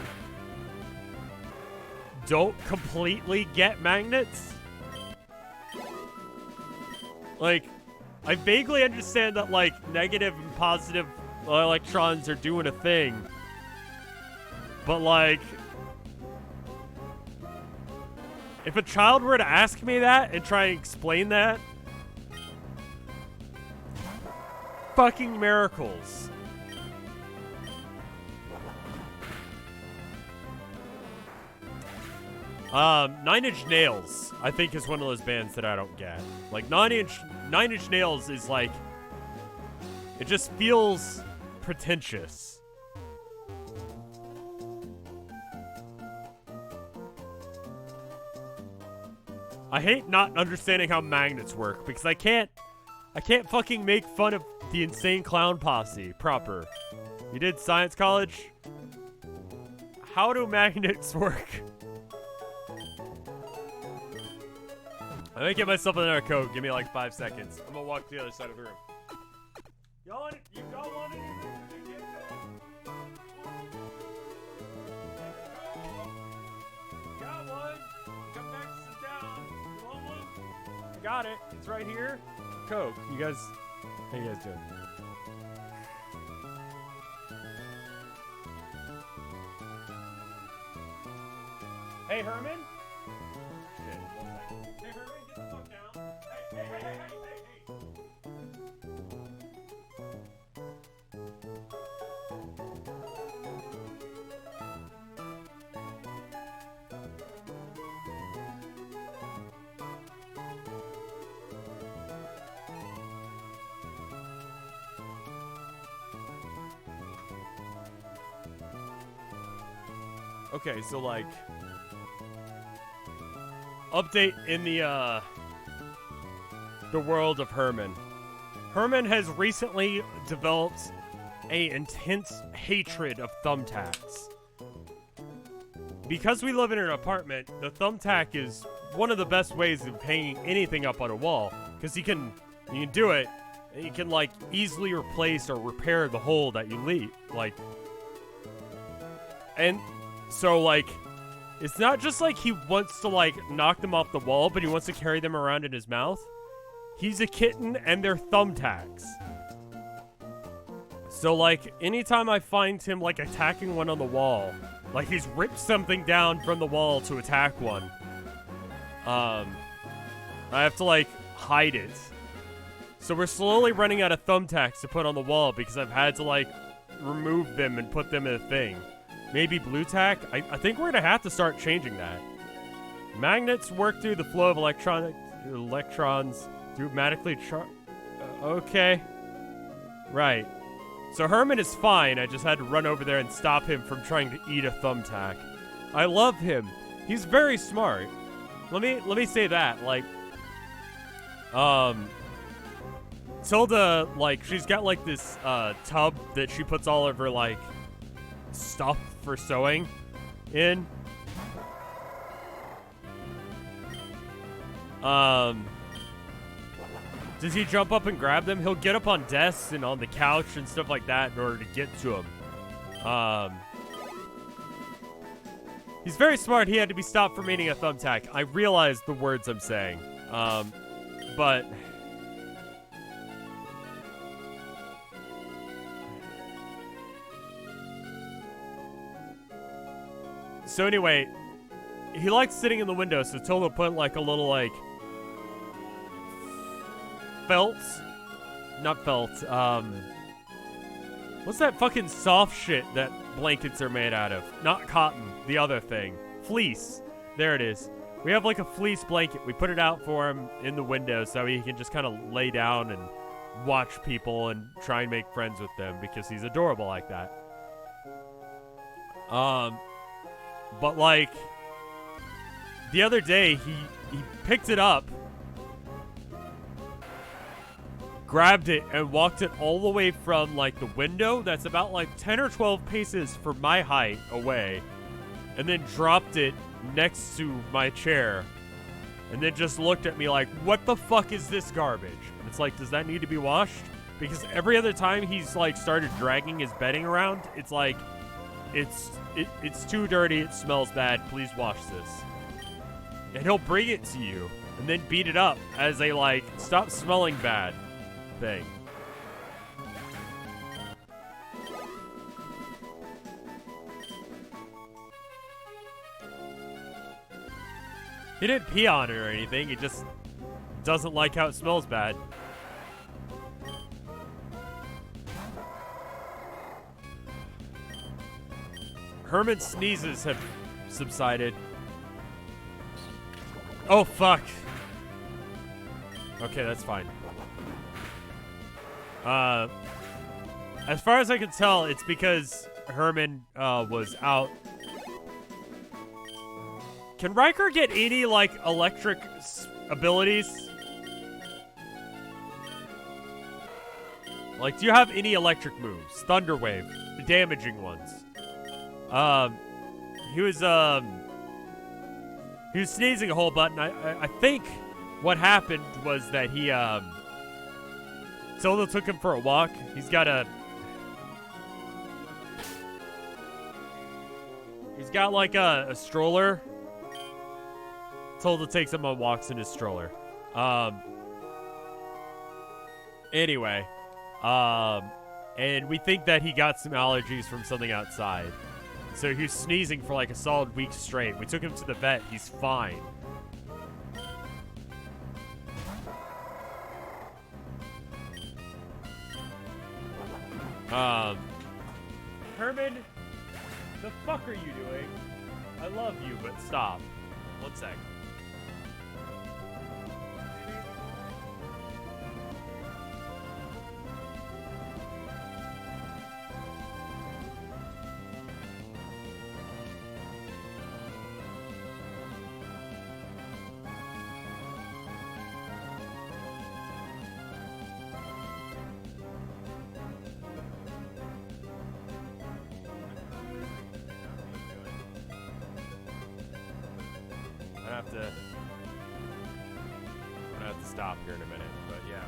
don't completely get magnets. Like, I vaguely understand that, like, negative and positive electrons are doing a thing. But, like, if a child were to ask me that and try and explain that, fucking miracles. Nine Inch Nails, I think, is one of those bands that I don't get. Like, Nine Inch Nails is like, it just feels pretentious. I hate not understanding how magnets work because I can't fucking make fun of the insane Clown Posse proper. You did science college? How do magnets work? I'm gonna get myself another Coke. Give me like 5 seconds. I'm gonna walk to the other side of the room. Y'all, you got one in here? Got one. Come back, sit down. You want one? Got it. It's right here. Coke. You guys, how you guys doing? Hey, Herman? Shit, 1 second. Hey, Herman, get the fuck down. Hey. Okay, so like, update in the world of Herman. Herman has recently developed a intense hatred of thumbtacks. Because we live in an apartment, the thumbtack is one of the best ways of hanging anything up on a wall, because you can do it, and you can like easily replace or repair the hole that you leave, like, and so like, it's not just like he wants to like knock them off the wall, but he wants to carry them around in his mouth. He's a kitten and they're thumbtacks. So like, anytime I find him like attacking one on the wall, like he's ripped something down from the wall to attack one, I have to like hide it. So we're slowly running out of thumbtacks to put on the wall because I've had to like remove them and put them in a thing. Maybe blue tack? I think we're gonna have to start changing that. Magnets work through the flow of electrons dramatically. Okay. Right. So Herman is fine. I just had to run over there and stop him from trying to eat a thumbtack. I love him. He's very smart. Let me say that. Like, Tilda, like, she's got like this tub that she puts all of her like stuff for sewing in. Does he jump up and grab them? He'll get up on desks and on the couch and stuff like that in order to get to them. He's very smart. He had to be stopped from eating a thumbtack. I realize the words I'm saying. But so anyway, he likes sitting in the window, so Tilda put like a little like felt, not felt, what's that fucking soft shit that blankets are made out of? Not cotton, the other thing. Fleece. There it is. We have like a fleece blanket. We put it out for him in the window so he can just kind of lay down and watch people and try and make friends with them because he's adorable like that. But like, the other day he picked it up grabbed it and walked it all the way from like the window that's about like 10 or 12 paces from my height away, and then dropped it next to my chair, and then just looked at me like, what the fuck is this garbage? And it's like, does that need to be washed? Because every other time he's like started dragging his bedding around, it's like, it's too dirty, it smells bad, please wash this. And he'll bring it to you and then beat it up as a like, stop smelling bad thing. He didn't pee on it or anything, he just doesn't like how it smells bad. Herman's sneezes have subsided. Oh, fuck. Okay, that's fine. As far as I can tell, it's because Herman was out. Can Riker get any, like, electric abilities? Like, do you have any electric moves? Thunder Wave, the damaging ones. He was sneezing a whole bunch. I think what happened was that he, Tilda took him for a walk. He's got like a stroller. Tilda takes him on walks in his stroller. Anyway, and we think that he got some allergies from something outside. So he was sneezing for like a solid week straight. We took him to the vet. He's fine. Herman, the fuck are you doing? I love you, but stop. One sec. I'm gonna have to stop here in a minute, but yeah.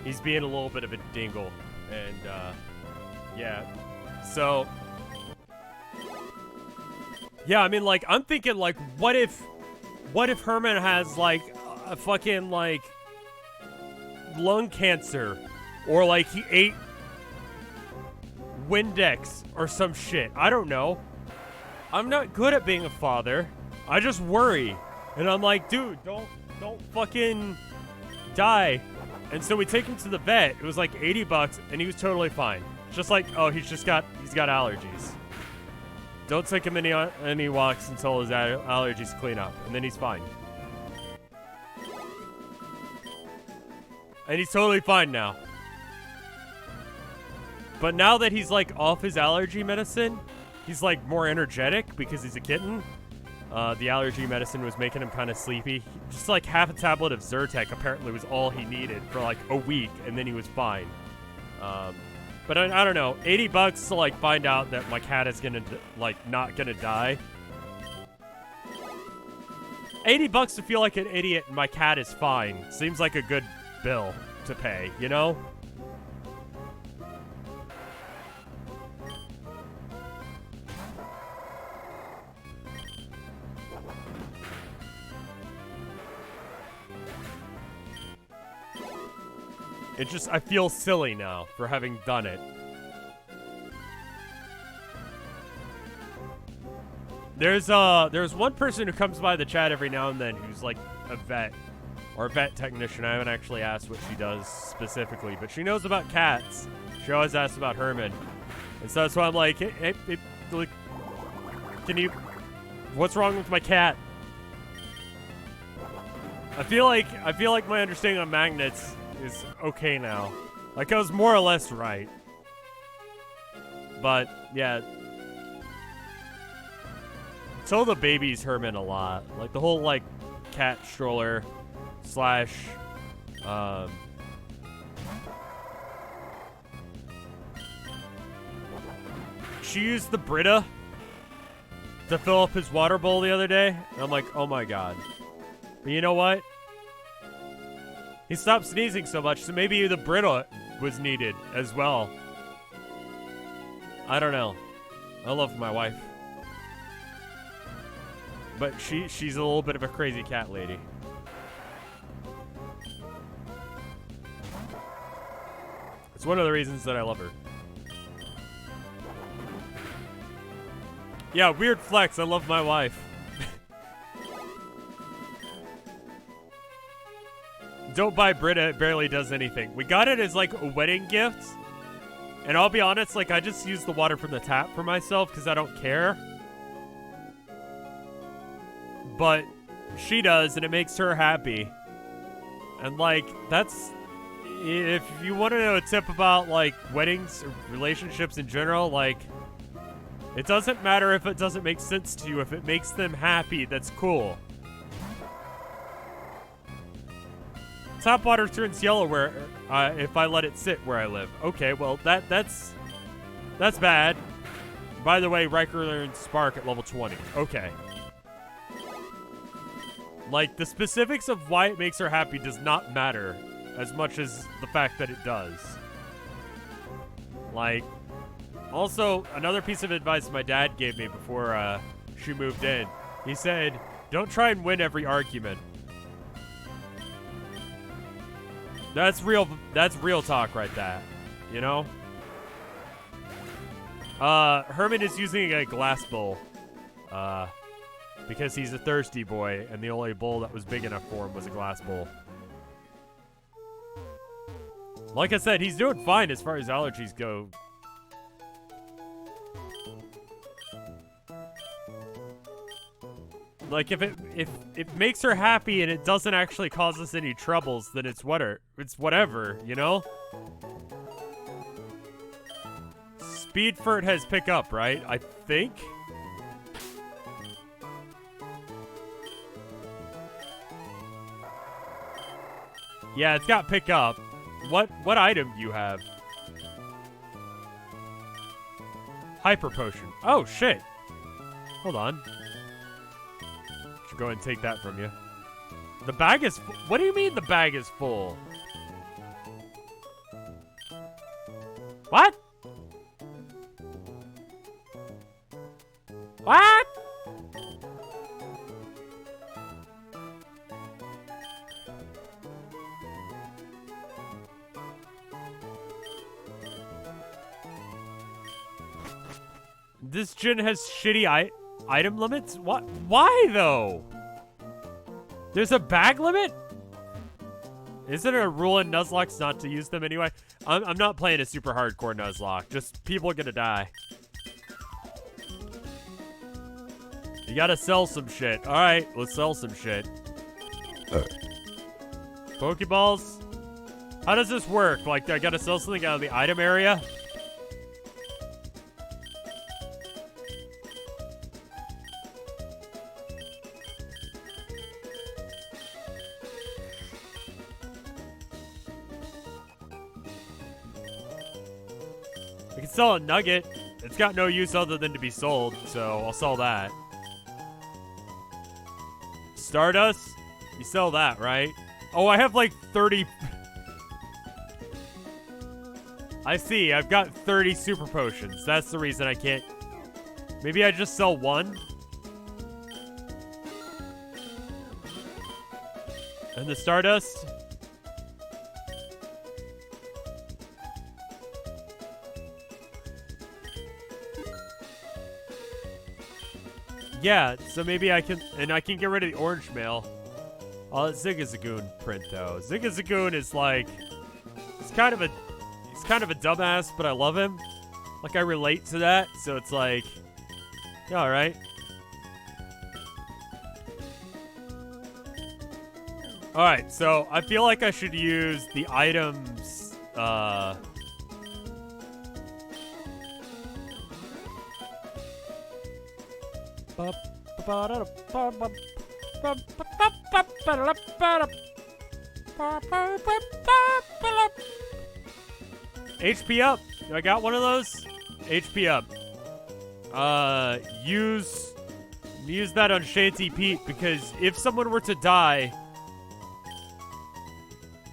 He's being a little bit of a dingle, and yeah. So yeah, I mean, like, I'm thinking, like, what if Herman has like a fucking like lung cancer, or like he ate Windex or some shit. I don't know. I'm not good at being a father. I just worry. And I'm like, dude, don't fucking die. And so we take him to the vet. It was like $80 and he was totally fine. Just like, oh, he's got allergies. Don't take him any walks until his allergies clean up, and then he's fine. And he's totally fine now. But now that he's like off his allergy medicine, he's like more energetic because he's a kitten. The allergy medicine was making him kind of sleepy. Just like half a tablet of Zyrtec apparently was all he needed for like a week, and then he was fine. But I don't know, $80 to like find out that my cat is gonna not gonna die. $80 to feel like an idiot and my cat is fine. Seems like a good bill to pay, you know? It just, I feel silly now for having done it. There's one person who comes by the chat every now and then who's like a vet or a vet technician. I haven't actually asked what she does specifically, but she knows about cats. She always asks about Herman. And so that's why I'm like, hey, like, can you, what's wrong with my cat? I feel like my understanding of magnets is okay now. Like, I was more or less right. But, yeah. Tilda babies Herman a lot. Like, the whole, like, cat stroller slash she used the Brita to fill up his water bowl the other day, and I'm like, oh my god. But you know what? He stopped sneezing so much, so maybe the Brita was needed as well. I don't know. I love my wife. But she's a little bit of a crazy cat lady. It's one of the reasons that I love her. Yeah, weird flex. I love my wife. Don't buy Brita. It barely does anything. We got it as like a wedding gift. And I'll be honest, like I just use the water from the tap for myself because I don't care. But she does, and it makes her happy. And like, that's... If you want to know a tip about like weddings or relationships in general, like... It doesn't matter if it doesn't make sense to you. If it makes them happy, that's cool. Tap water turns yellow where if I let it sit where I live. Okay, well that's bad. By the way, Riker learns Spark at level 20. Okay. Like the specifics of why it makes her happy does not matter as much as the fact that it does. Like. Also, another piece of advice my dad gave me before she moved in. He said, don't try and win every argument. That's real talk right there. You know? Herman is using a glass bowl. Because he's a thirsty boy, and the only bowl that was big enough for him was a glass bowl. Like I said, he's doing fine as far as allergies go. Like if it makes her happy and it doesn't actually cause us any troubles, then it's whatever, you know? Speedfurt has pick up, right? I think. Yeah, it's got pick up. What item do you have? Hyper potion. Oh shit. Hold on. Go and take that from you. The bag is what do you mean the bag is full? What? What? This gen has shitty item limits? What? Why, though? There's a bag limit? Isn't it a rule in Nuzlocke not to use them anyway? I'm not playing a super hardcore Nuzlocke. Just people are gonna die. You gotta sell some shit. Alright, let's sell some shit. Pokeballs? How does this work? Like, I gotta sell something out of the item area? I can sell a nugget. It's got no use other than to be sold, so I'll sell that. Stardust? You sell that, right? Oh, I have like 30... I see, I've got 30 super potions. That's the reason I can't... Maybe I just sell one? And the Stardust? Yeah, so maybe I can, and I can get rid of the orange mail. I'll let Zigzagoon print though. Zigzagoon is like, he's kind of a dumbass, but I love him. Like I relate to that, so it's like, yeah, all right. All right, so I feel like I should use the items. HP up. I got one of those. HP up. Use that on Shanty Pete, because if someone were to die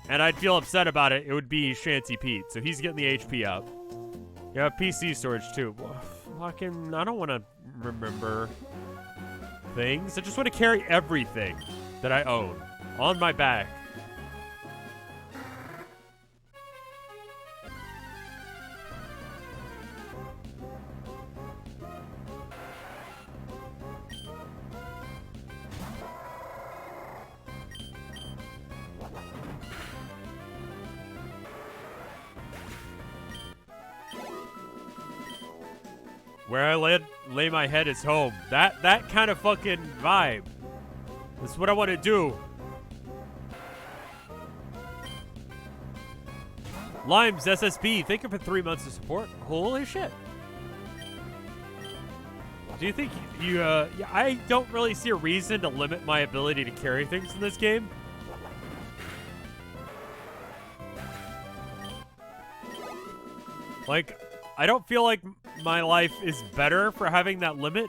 and I'd feel upset about it, it would be Shanty Pete. So he's getting the HP up. Yeah, PC storage too. Fucking, I don't want to remember things. I just want to carry everything that I own on my back. Where I lay my head is home. That kind of fucking vibe. That's what I want to do. Limes SSP, thank you for 3 months of support. Holy shit. Do you think you I don't really see a reason to limit my ability to carry things in this game. Like, I don't feel like my life is better for having that limit.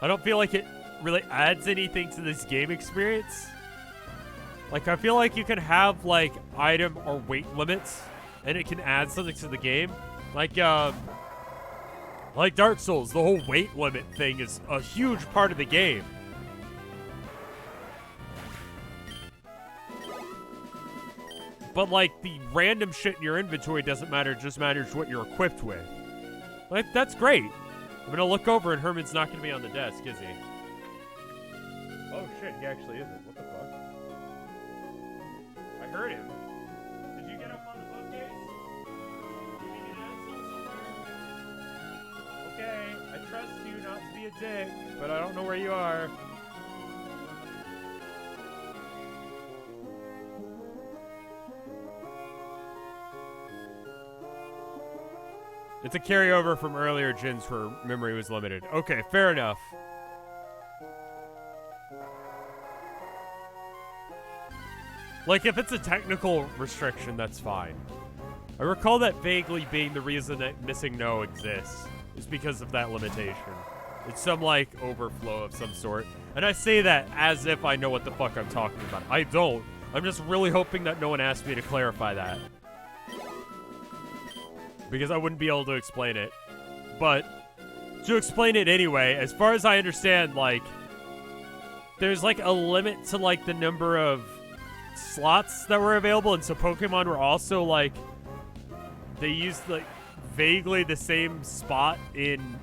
I don't feel like it really adds anything to this game experience. Like, I feel like you can have, like, item or weight limits, and it can add something to the game. Like Dark Souls, the whole weight limit thing is a huge part of the game. But, like, the random shit in your inventory doesn't matter, it just matters what you're equipped with. Like, that's great. I'm gonna look over and Herman's not gonna be on the desk, is he? Oh shit, he actually isn't. What the fuck? I heard him. Did you get up on the bookcase? Did you get an asshole somewhere? Okay, I trust you not to be a dick, but I don't know where you are. It's a carryover from earlier gens where memory was limited. Okay, fair enough. Like, if it's a technical restriction, that's fine. I recall that vaguely being the reason that Missing No exists. Is because of that limitation. It's some, like, overflow of some sort. And I say that as if I know what the fuck I'm talking about. I don't. I'm just really hoping that no one asked me to clarify that. Because I wouldn't be able to explain it. But to explain it anyway, as far as I understand, like, there's, like, a limit to, like, the number of slots that were available, and so Pokemon were also, like, they used, like, vaguely the same spot in,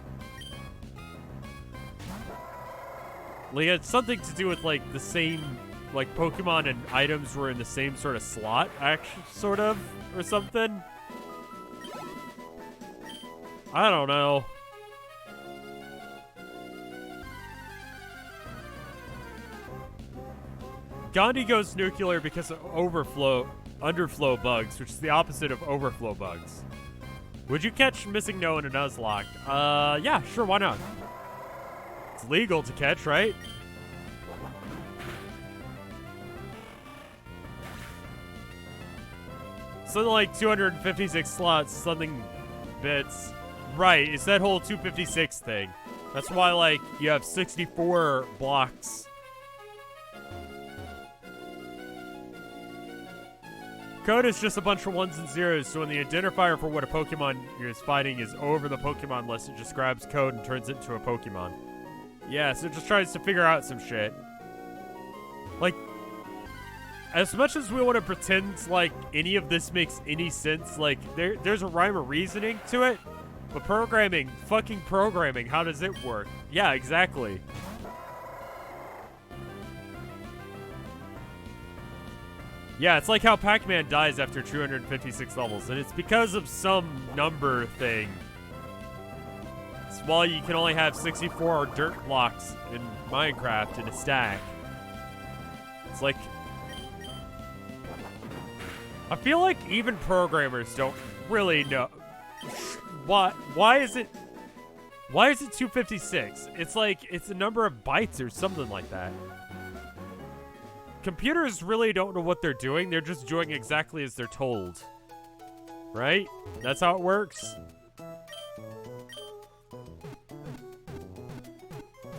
like, it's something to do with, like, the same, like, Pokemon and items were in the same sort of slot, actually, sort of, or something. I don't know. Gandhi goes nuclear because of underflow bugs, which is the opposite of overflow bugs. Would you catch Missing No in a Nuzlocke? Yeah, sure, why not? It's legal to catch, right? Something like 256 slots, something bits. Right, it's that whole 256 thing. That's why, like, you have 64 blocks. Code is just a bunch of ones and zeros, so when the identifier for what a Pokemon is fighting is over the Pokemon list, it just grabs code and turns it into a Pokemon. Yeah, so it just tries to figure out some shit. Like, as much as we want to pretend like any of this makes any sense, like, there's a rhyme or reasoning to it. But programming, fucking programming, how does it work? Yeah, exactly. Yeah, it's like how Pac-Man dies after 256 levels, and it's because of some number thing. It's why you can only have 64 dirt blocks in Minecraft in a stack. It's like, I feel like even programmers don't really know. Why is it 256? It's like, it's a number of bytes or something like that. computers really don't know what they're doing. They're just doing exactly as they're told. Right? That's how it works.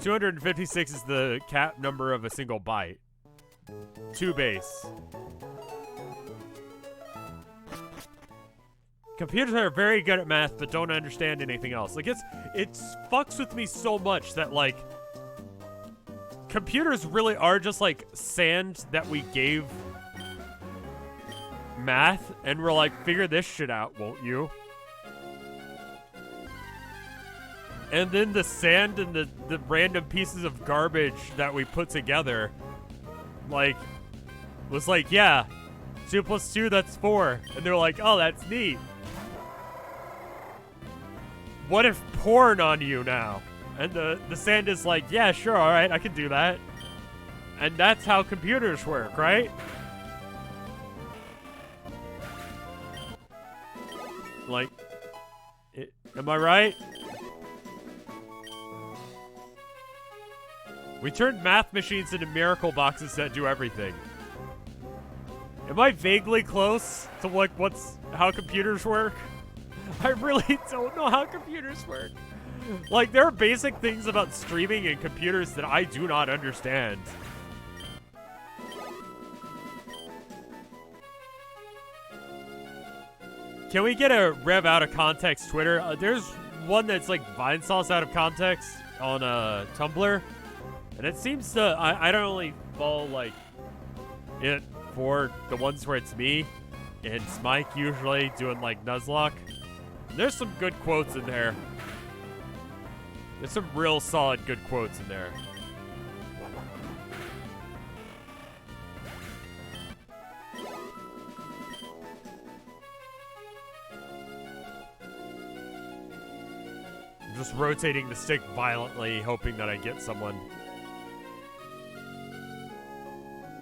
256 is the cap number of a single byte. 2 base. Computers are very good at math, but don't understand anything else. Like, it fucks with me so much that, like, computers really are just, like, sand that we gave math, and we're like, figure this shit out, won't you? And then the sand and the random pieces of garbage that we put together, like, was like, yeah, 2 plus 2, that's 4. And they're like, oh, that's neat. What if porn on you now? And the sand is like, yeah, sure, all right, I can do that. And that's how computers work, right? Like, am I right? We turned math machines into miracle boxes that do everything. Am I vaguely close to, like, how computers work? I really don't know how computers work. Like, there are basic things about streaming and computers that I do not understand. Can we get a Rev out of context Twitter? There's one that's like Vinesauce out of context on Tumblr. And it seems to, I don't only follow like it for the ones where it's me and Smike usually doing like Nuzlocke. There's some good quotes in there. There's some real solid good quotes in there. I'm just rotating the stick violently, hoping that I get someone.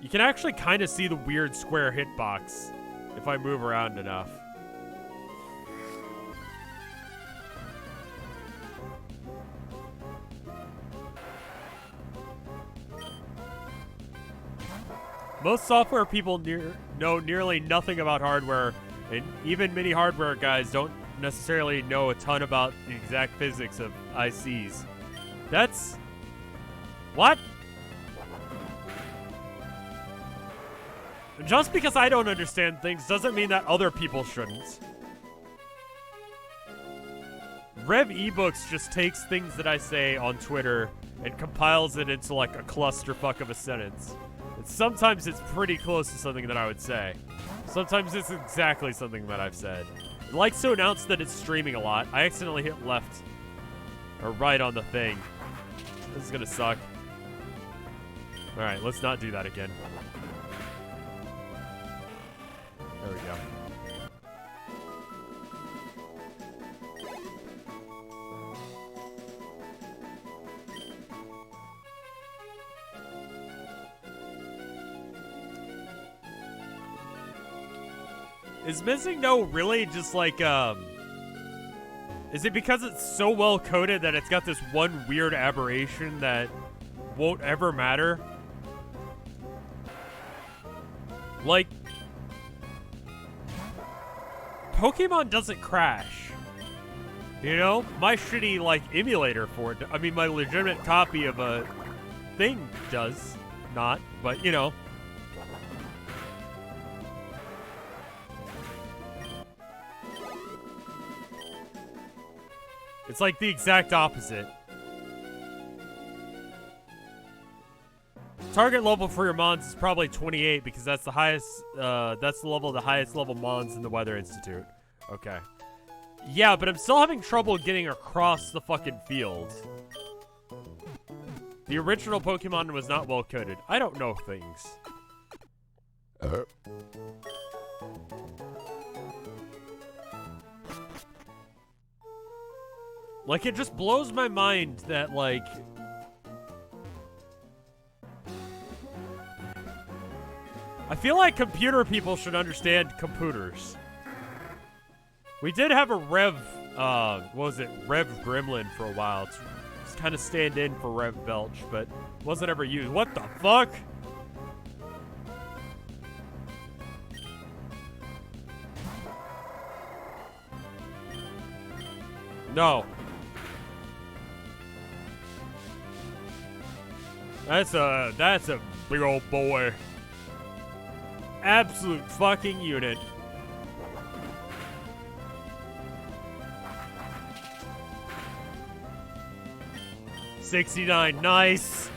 You can actually kind of see the weird square hitbox if I move around enough. Most software people know nearly nothing about hardware, and even many hardware guys don't necessarily know a ton about the exact physics of ICs. That's... what? Just because I don't understand things doesn't mean that other people shouldn't. Rev eBooks just takes things that I say on Twitter and compiles it into like a clusterfuck of a sentence. And sometimes it's pretty close to something that I would say. Sometimes it's exactly something that I've said. It likes to announce that it's streaming a lot. I accidentally hit left or right on the thing. This is gonna suck. Alright, let's not do that again. There we go. Is Missing No really just like, is it because it's so well coded that it's got this one weird aberration that won't ever matter? Like, Pokemon doesn't crash. You know? My shitty, like, emulator for it, I mean, my legitimate copy of a thing does not, but, you know. It's like the exact opposite. Target level for your mons is probably 28 because that's the highest, that's the level of the highest level mons in the Weather Institute. Okay. Yeah, but I'm still having trouble getting across the fucking field. The original Pokemon was not well coded. I don't know things. Like, it just blows my mind that, like... I feel like computer people should understand computers. We did have a Rev, what was it? Rev Gremlin for a while. It's kind of stand in for Rev Belch, but wasn't ever used. What the fuck? No. That's a big old boy. Absolute fucking unit. $69, nice.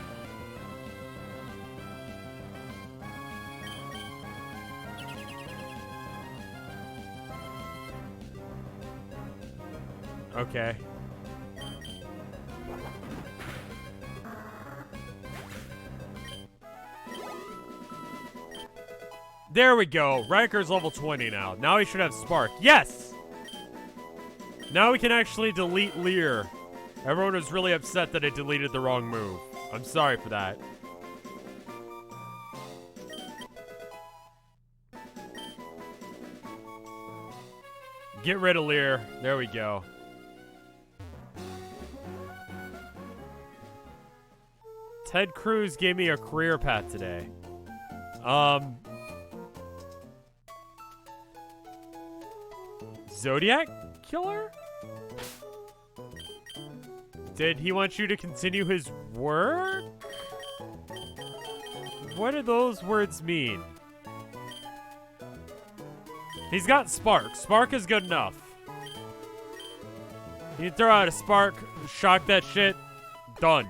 Okay. There we go. Riker's level 20 now. Now he should have Spark. Yes! Now we can actually delete Lear. Everyone was really upset that I deleted the wrong move. I'm sorry for that. Get rid of Lear. There we go. Ted Cruz gave me a career path today. Zodiac Killer? Did he want you to continue his work? What do those words mean? He's got Spark. Spark is good enough. You throw out a Spark, shock that shit, done.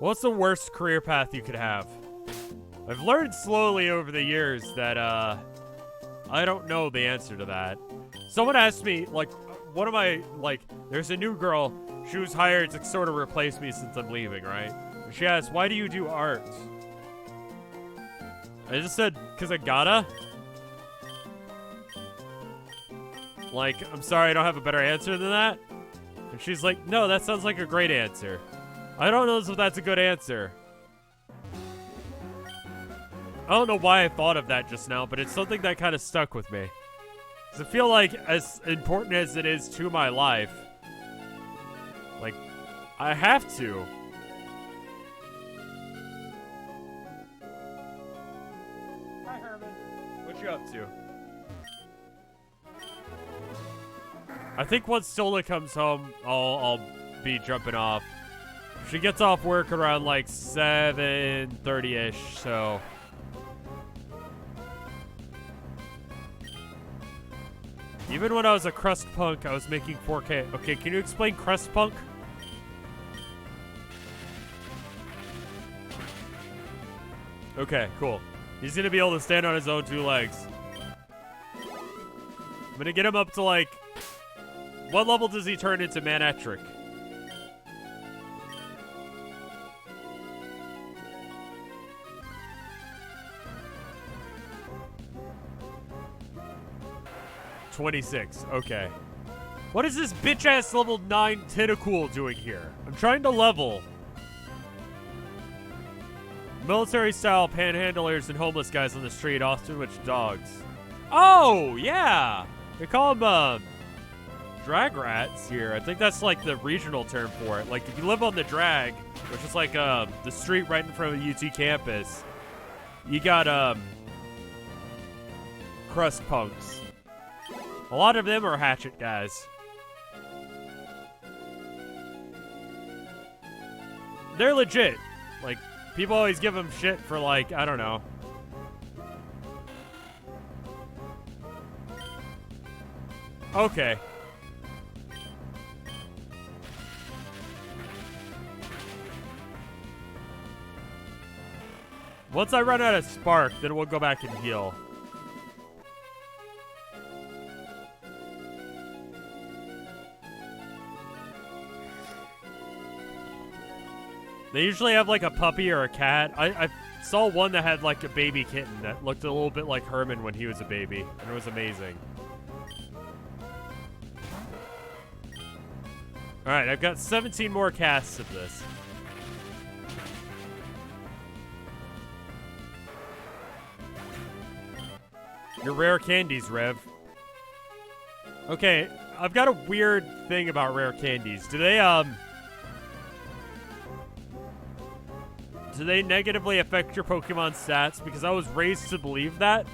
What's the worst career path you could have? I've learned slowly over the years that, I don't know the answer to that. Someone asked me, like, one of my, like, there's a new girl, she was hired to sort of replace me since I'm leaving, right? And she asked, why do you do art? I just said, because I gotta. Like, I'm sorry, I don't have a better answer than that. And she's like, no, that sounds like a great answer. I don't know if that's a good answer. I don't know why I thought of that just now, but it's something that kind of stuck with me. Because I feel like, as important as it is to my life, like, I have to. Hi, Herman. What you up to? I think once Sola comes home, I'll be jumping off. She gets off work around like 7:30-ish, so. Even when I was a crust punk, I was making 4K. Okay, can you explain crust punk? Okay, cool. He's gonna be able to stand on his own 2 legs. I'm gonna get him up to like, what level does he turn into Manectric? $26. Okay. What is this bitch-ass level 9 Tentacool doing here? I'm trying to level. Military-style panhandlers and homeless guys on the street, often with dogs. Oh, yeah! They call them, drag rats here. I think that's like the regional term for it. Like, if you live on the drag, which is like the street right in front of the UT campus, you got crust punks. A lot of them are hatchet guys. They're legit. Like, people always give them shit for, like, I don't know. Okay. Once I run out of Spark, then we'll go back and heal. They usually have like a puppy or a cat. I saw one that had like a baby kitten that looked a little bit like Herman when he was a baby, and it was amazing. Alright, I've got 17 more casts of this. Your rare candies, Rev. Okay, I've got a weird thing about rare candies. Do do they negatively affect your Pokemon stats? Because I was raised to believe that,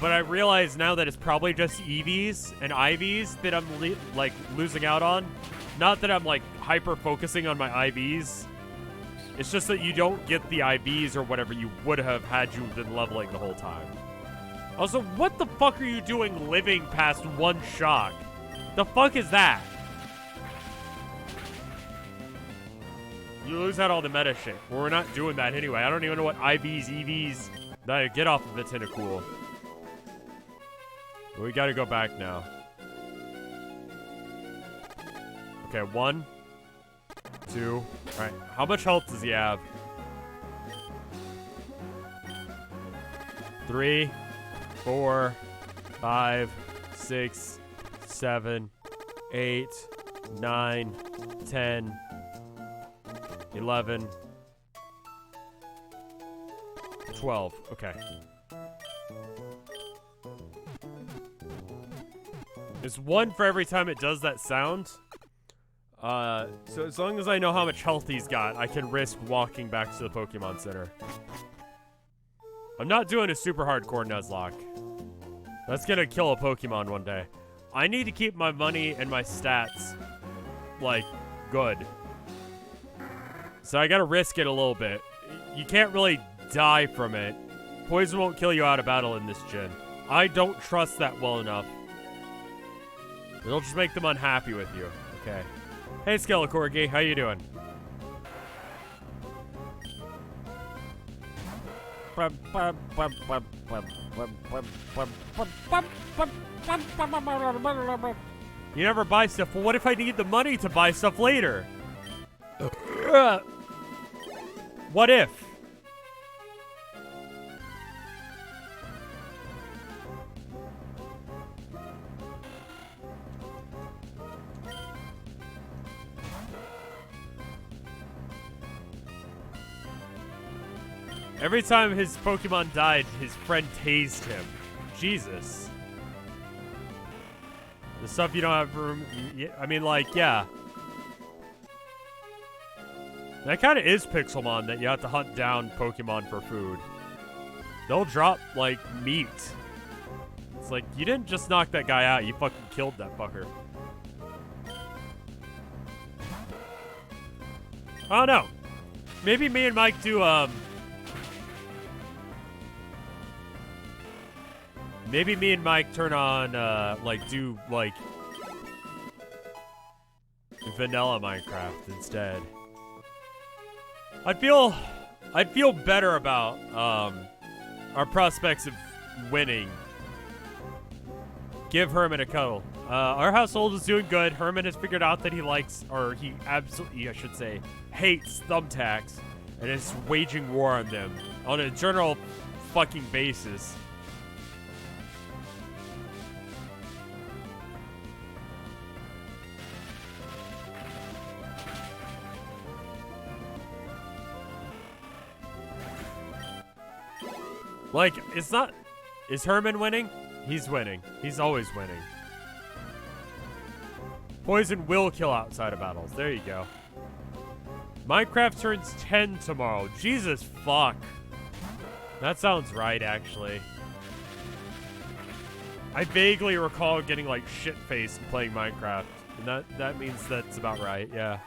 but I realize now that it's probably just EVs and IVs that I'm like losing out on. Not that I'm like hyper focusing on my IVs. It's just that you don't get the IVs or whatever you would have had you been leveling the whole time. Also, what the fuck are you doing living past one shock? The fuck is that? You lose out all the meta shit. Well, we're not doing that anyway. I don't even know what IVs, EVs that I get off of it's into cool. We gotta go back now. Okay, 1, 2. Alright, how much health does he have? 3, 4, 5, 6, 7, 8, 9, 10, 11, 12. Okay. It's 1 for every time it does that sound. So as long as I know how much health he's got, I can risk walking back to the Pokemon Center. I'm not doing a super hardcore Nuzlocke. That's gonna kill a Pokemon one day. I need to keep my money and my stats, like, good. So I gotta risk it a little bit. You can't really die from it. Poison won't kill you out of battle in this gen. I don't trust that well enough. It'll just make them unhappy with you. Okay. Hey, Skelecorgi, how you doing? You never buy stuff. Well, what if I need the money to buy stuff later? What if? Every time his Pokemon died, his friend tased him. Jesus. The stuff you don't have room. I mean, like, yeah. That kind of is Pixelmon, that you have to hunt down Pokemon for food. They'll drop, like, meat. It's like, you didn't just knock that guy out, you fucking killed that fucker. I don't know. Maybe me and Mike do, maybe me and Mike turn on, like, do, like, vanilla Minecraft instead. I'd feel better about, our prospects of winning. Give Herman a cuddle. Our household is doing good. Herman has figured out that he likes, or he absolutely, I should say, hates thumbtacks and is waging war on them on a general fucking basis. Like, it's not... Is Herman winning? He's winning. He's always winning. Poison will kill outside of battles. There you go. Minecraft turns 10 tomorrow. Jesus fuck. That sounds right, actually. I vaguely recall getting, like, shit-faced playing Minecraft. And that means that's about right, yeah.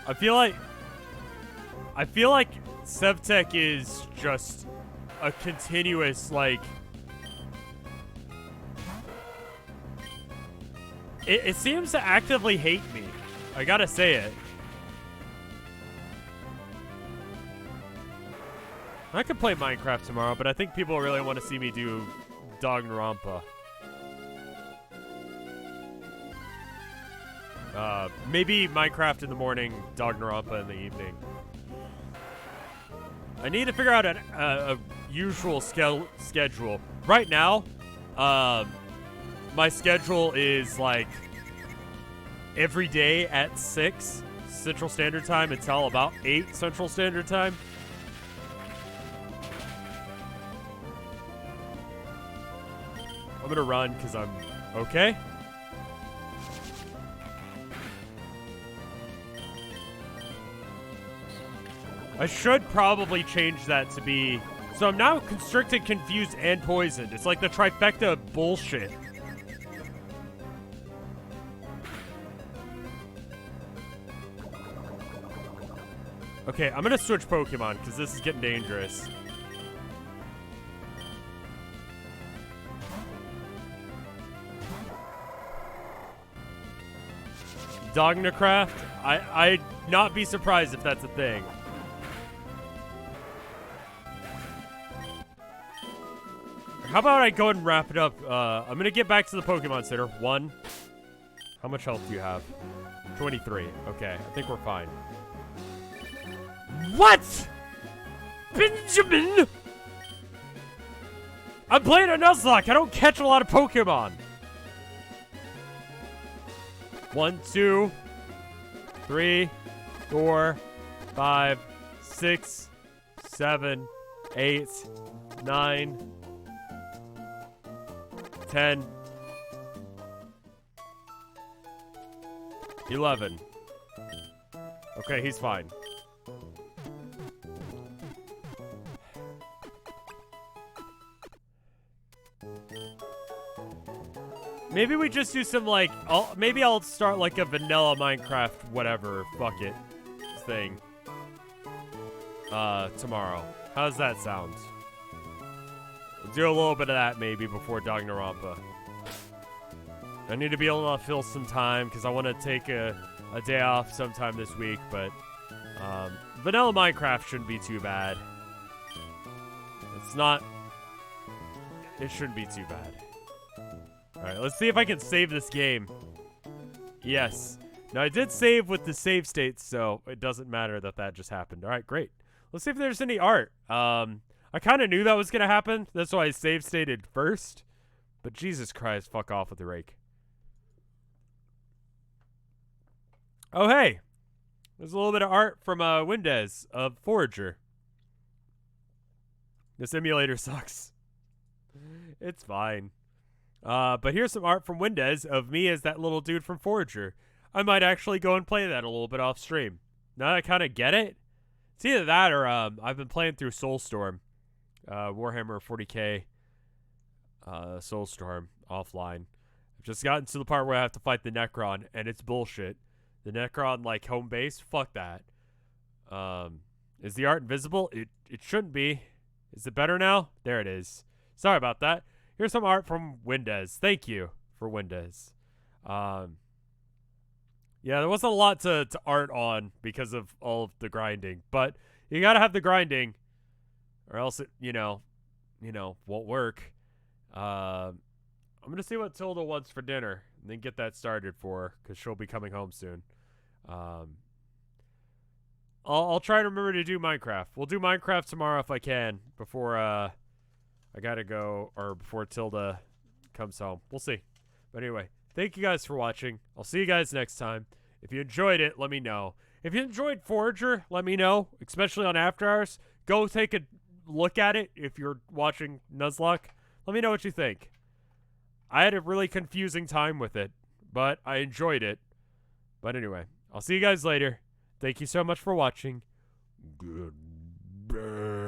I feel like Sevtech is just a continuous, like... It seems to actively hate me. I gotta say it. I could play Minecraft tomorrow, but I think people really want to see me do Danganronpa. Maybe Minecraft in the morning, Danganronpa in the evening. I need to figure out a usual schedule. Right now, my schedule is like every day at 6 Central Standard Time until about 8 Central Standard Time. I'm gonna run because I'm okay. I should probably change that to be... So I'm now constricted, confused, and poisoned. It's like the trifecta of bullshit. Okay, I'm gonna switch Pokemon, because this is getting dangerous. Dognacraft? I'd not be surprised if that's a thing. How about I go ahead and wrap it up? I'm gonna get back to the Pokemon Center. 1. How much health do you have? 23. Okay, I think we're fine. What? Benjamin? I'm playing a Nuzlocke. I don't catch a lot of Pokemon. 1, 2, 3, 4, 5, 6, 7, 8, 9, 10, 11. Okay, he's fine. Maybe we just do some, like, maybe I'll start, like, a vanilla Minecraft whatever, fuck it, thing. Tomorrow. How does that sound? We'll do a little bit of that, maybe, before Dognarampa. I need to be able to fill some time, because I want to take a day off sometime this week, but, vanilla Minecraft shouldn't be too bad. It's not... It shouldn't be too bad. Alright, let's see if I can save this game. Yes. Now, I did save with the save states, so it doesn't matter that that just happened. Alright, great. Let's see if there's any art. I kind of knew that was going to happen. That's why I save stated first. But Jesus Christ, fuck off with the rake. Oh, hey. There's a little bit of art from Windes of Forager. This emulator sucks. It's fine. But here's some art from Windes of me as that little dude from Forager. I might actually go and play that a little bit off stream. Now that I kind of get it, it's either that or I've been playing through Soulstorm. Warhammer 40k Soulstorm offline. I've just gotten to the part where I have to fight the Necron, and it's bullshit. The Necron, like, home base? Fuck that. Is the art invisible? It shouldn't be. Is it better now? There it is. Sorry about that. Here's some art from Windes. Thank you for Windes. Yeah, there wasn't a lot to art on because of all of the grinding. But you gotta have the grinding, or else it, you know, won't work. I'm gonna see what Tilda wants for dinner, and then get that started for her, because she'll be coming home soon. I'll try to remember to do Minecraft. We'll do Minecraft tomorrow if I can, before I gotta go, or before Tilda comes home. We'll see. But anyway, thank you guys for watching. I'll see you guys next time. If you enjoyed it, let me know. If you enjoyed Forager, let me know, especially on After Hours. Go take a look at it if you're watching Nuzlocke. Let me know what you think. I had a really confusing time with it, but I enjoyed it. But anyway, I'll see you guys later. Thank you so much for watching. Goodbye.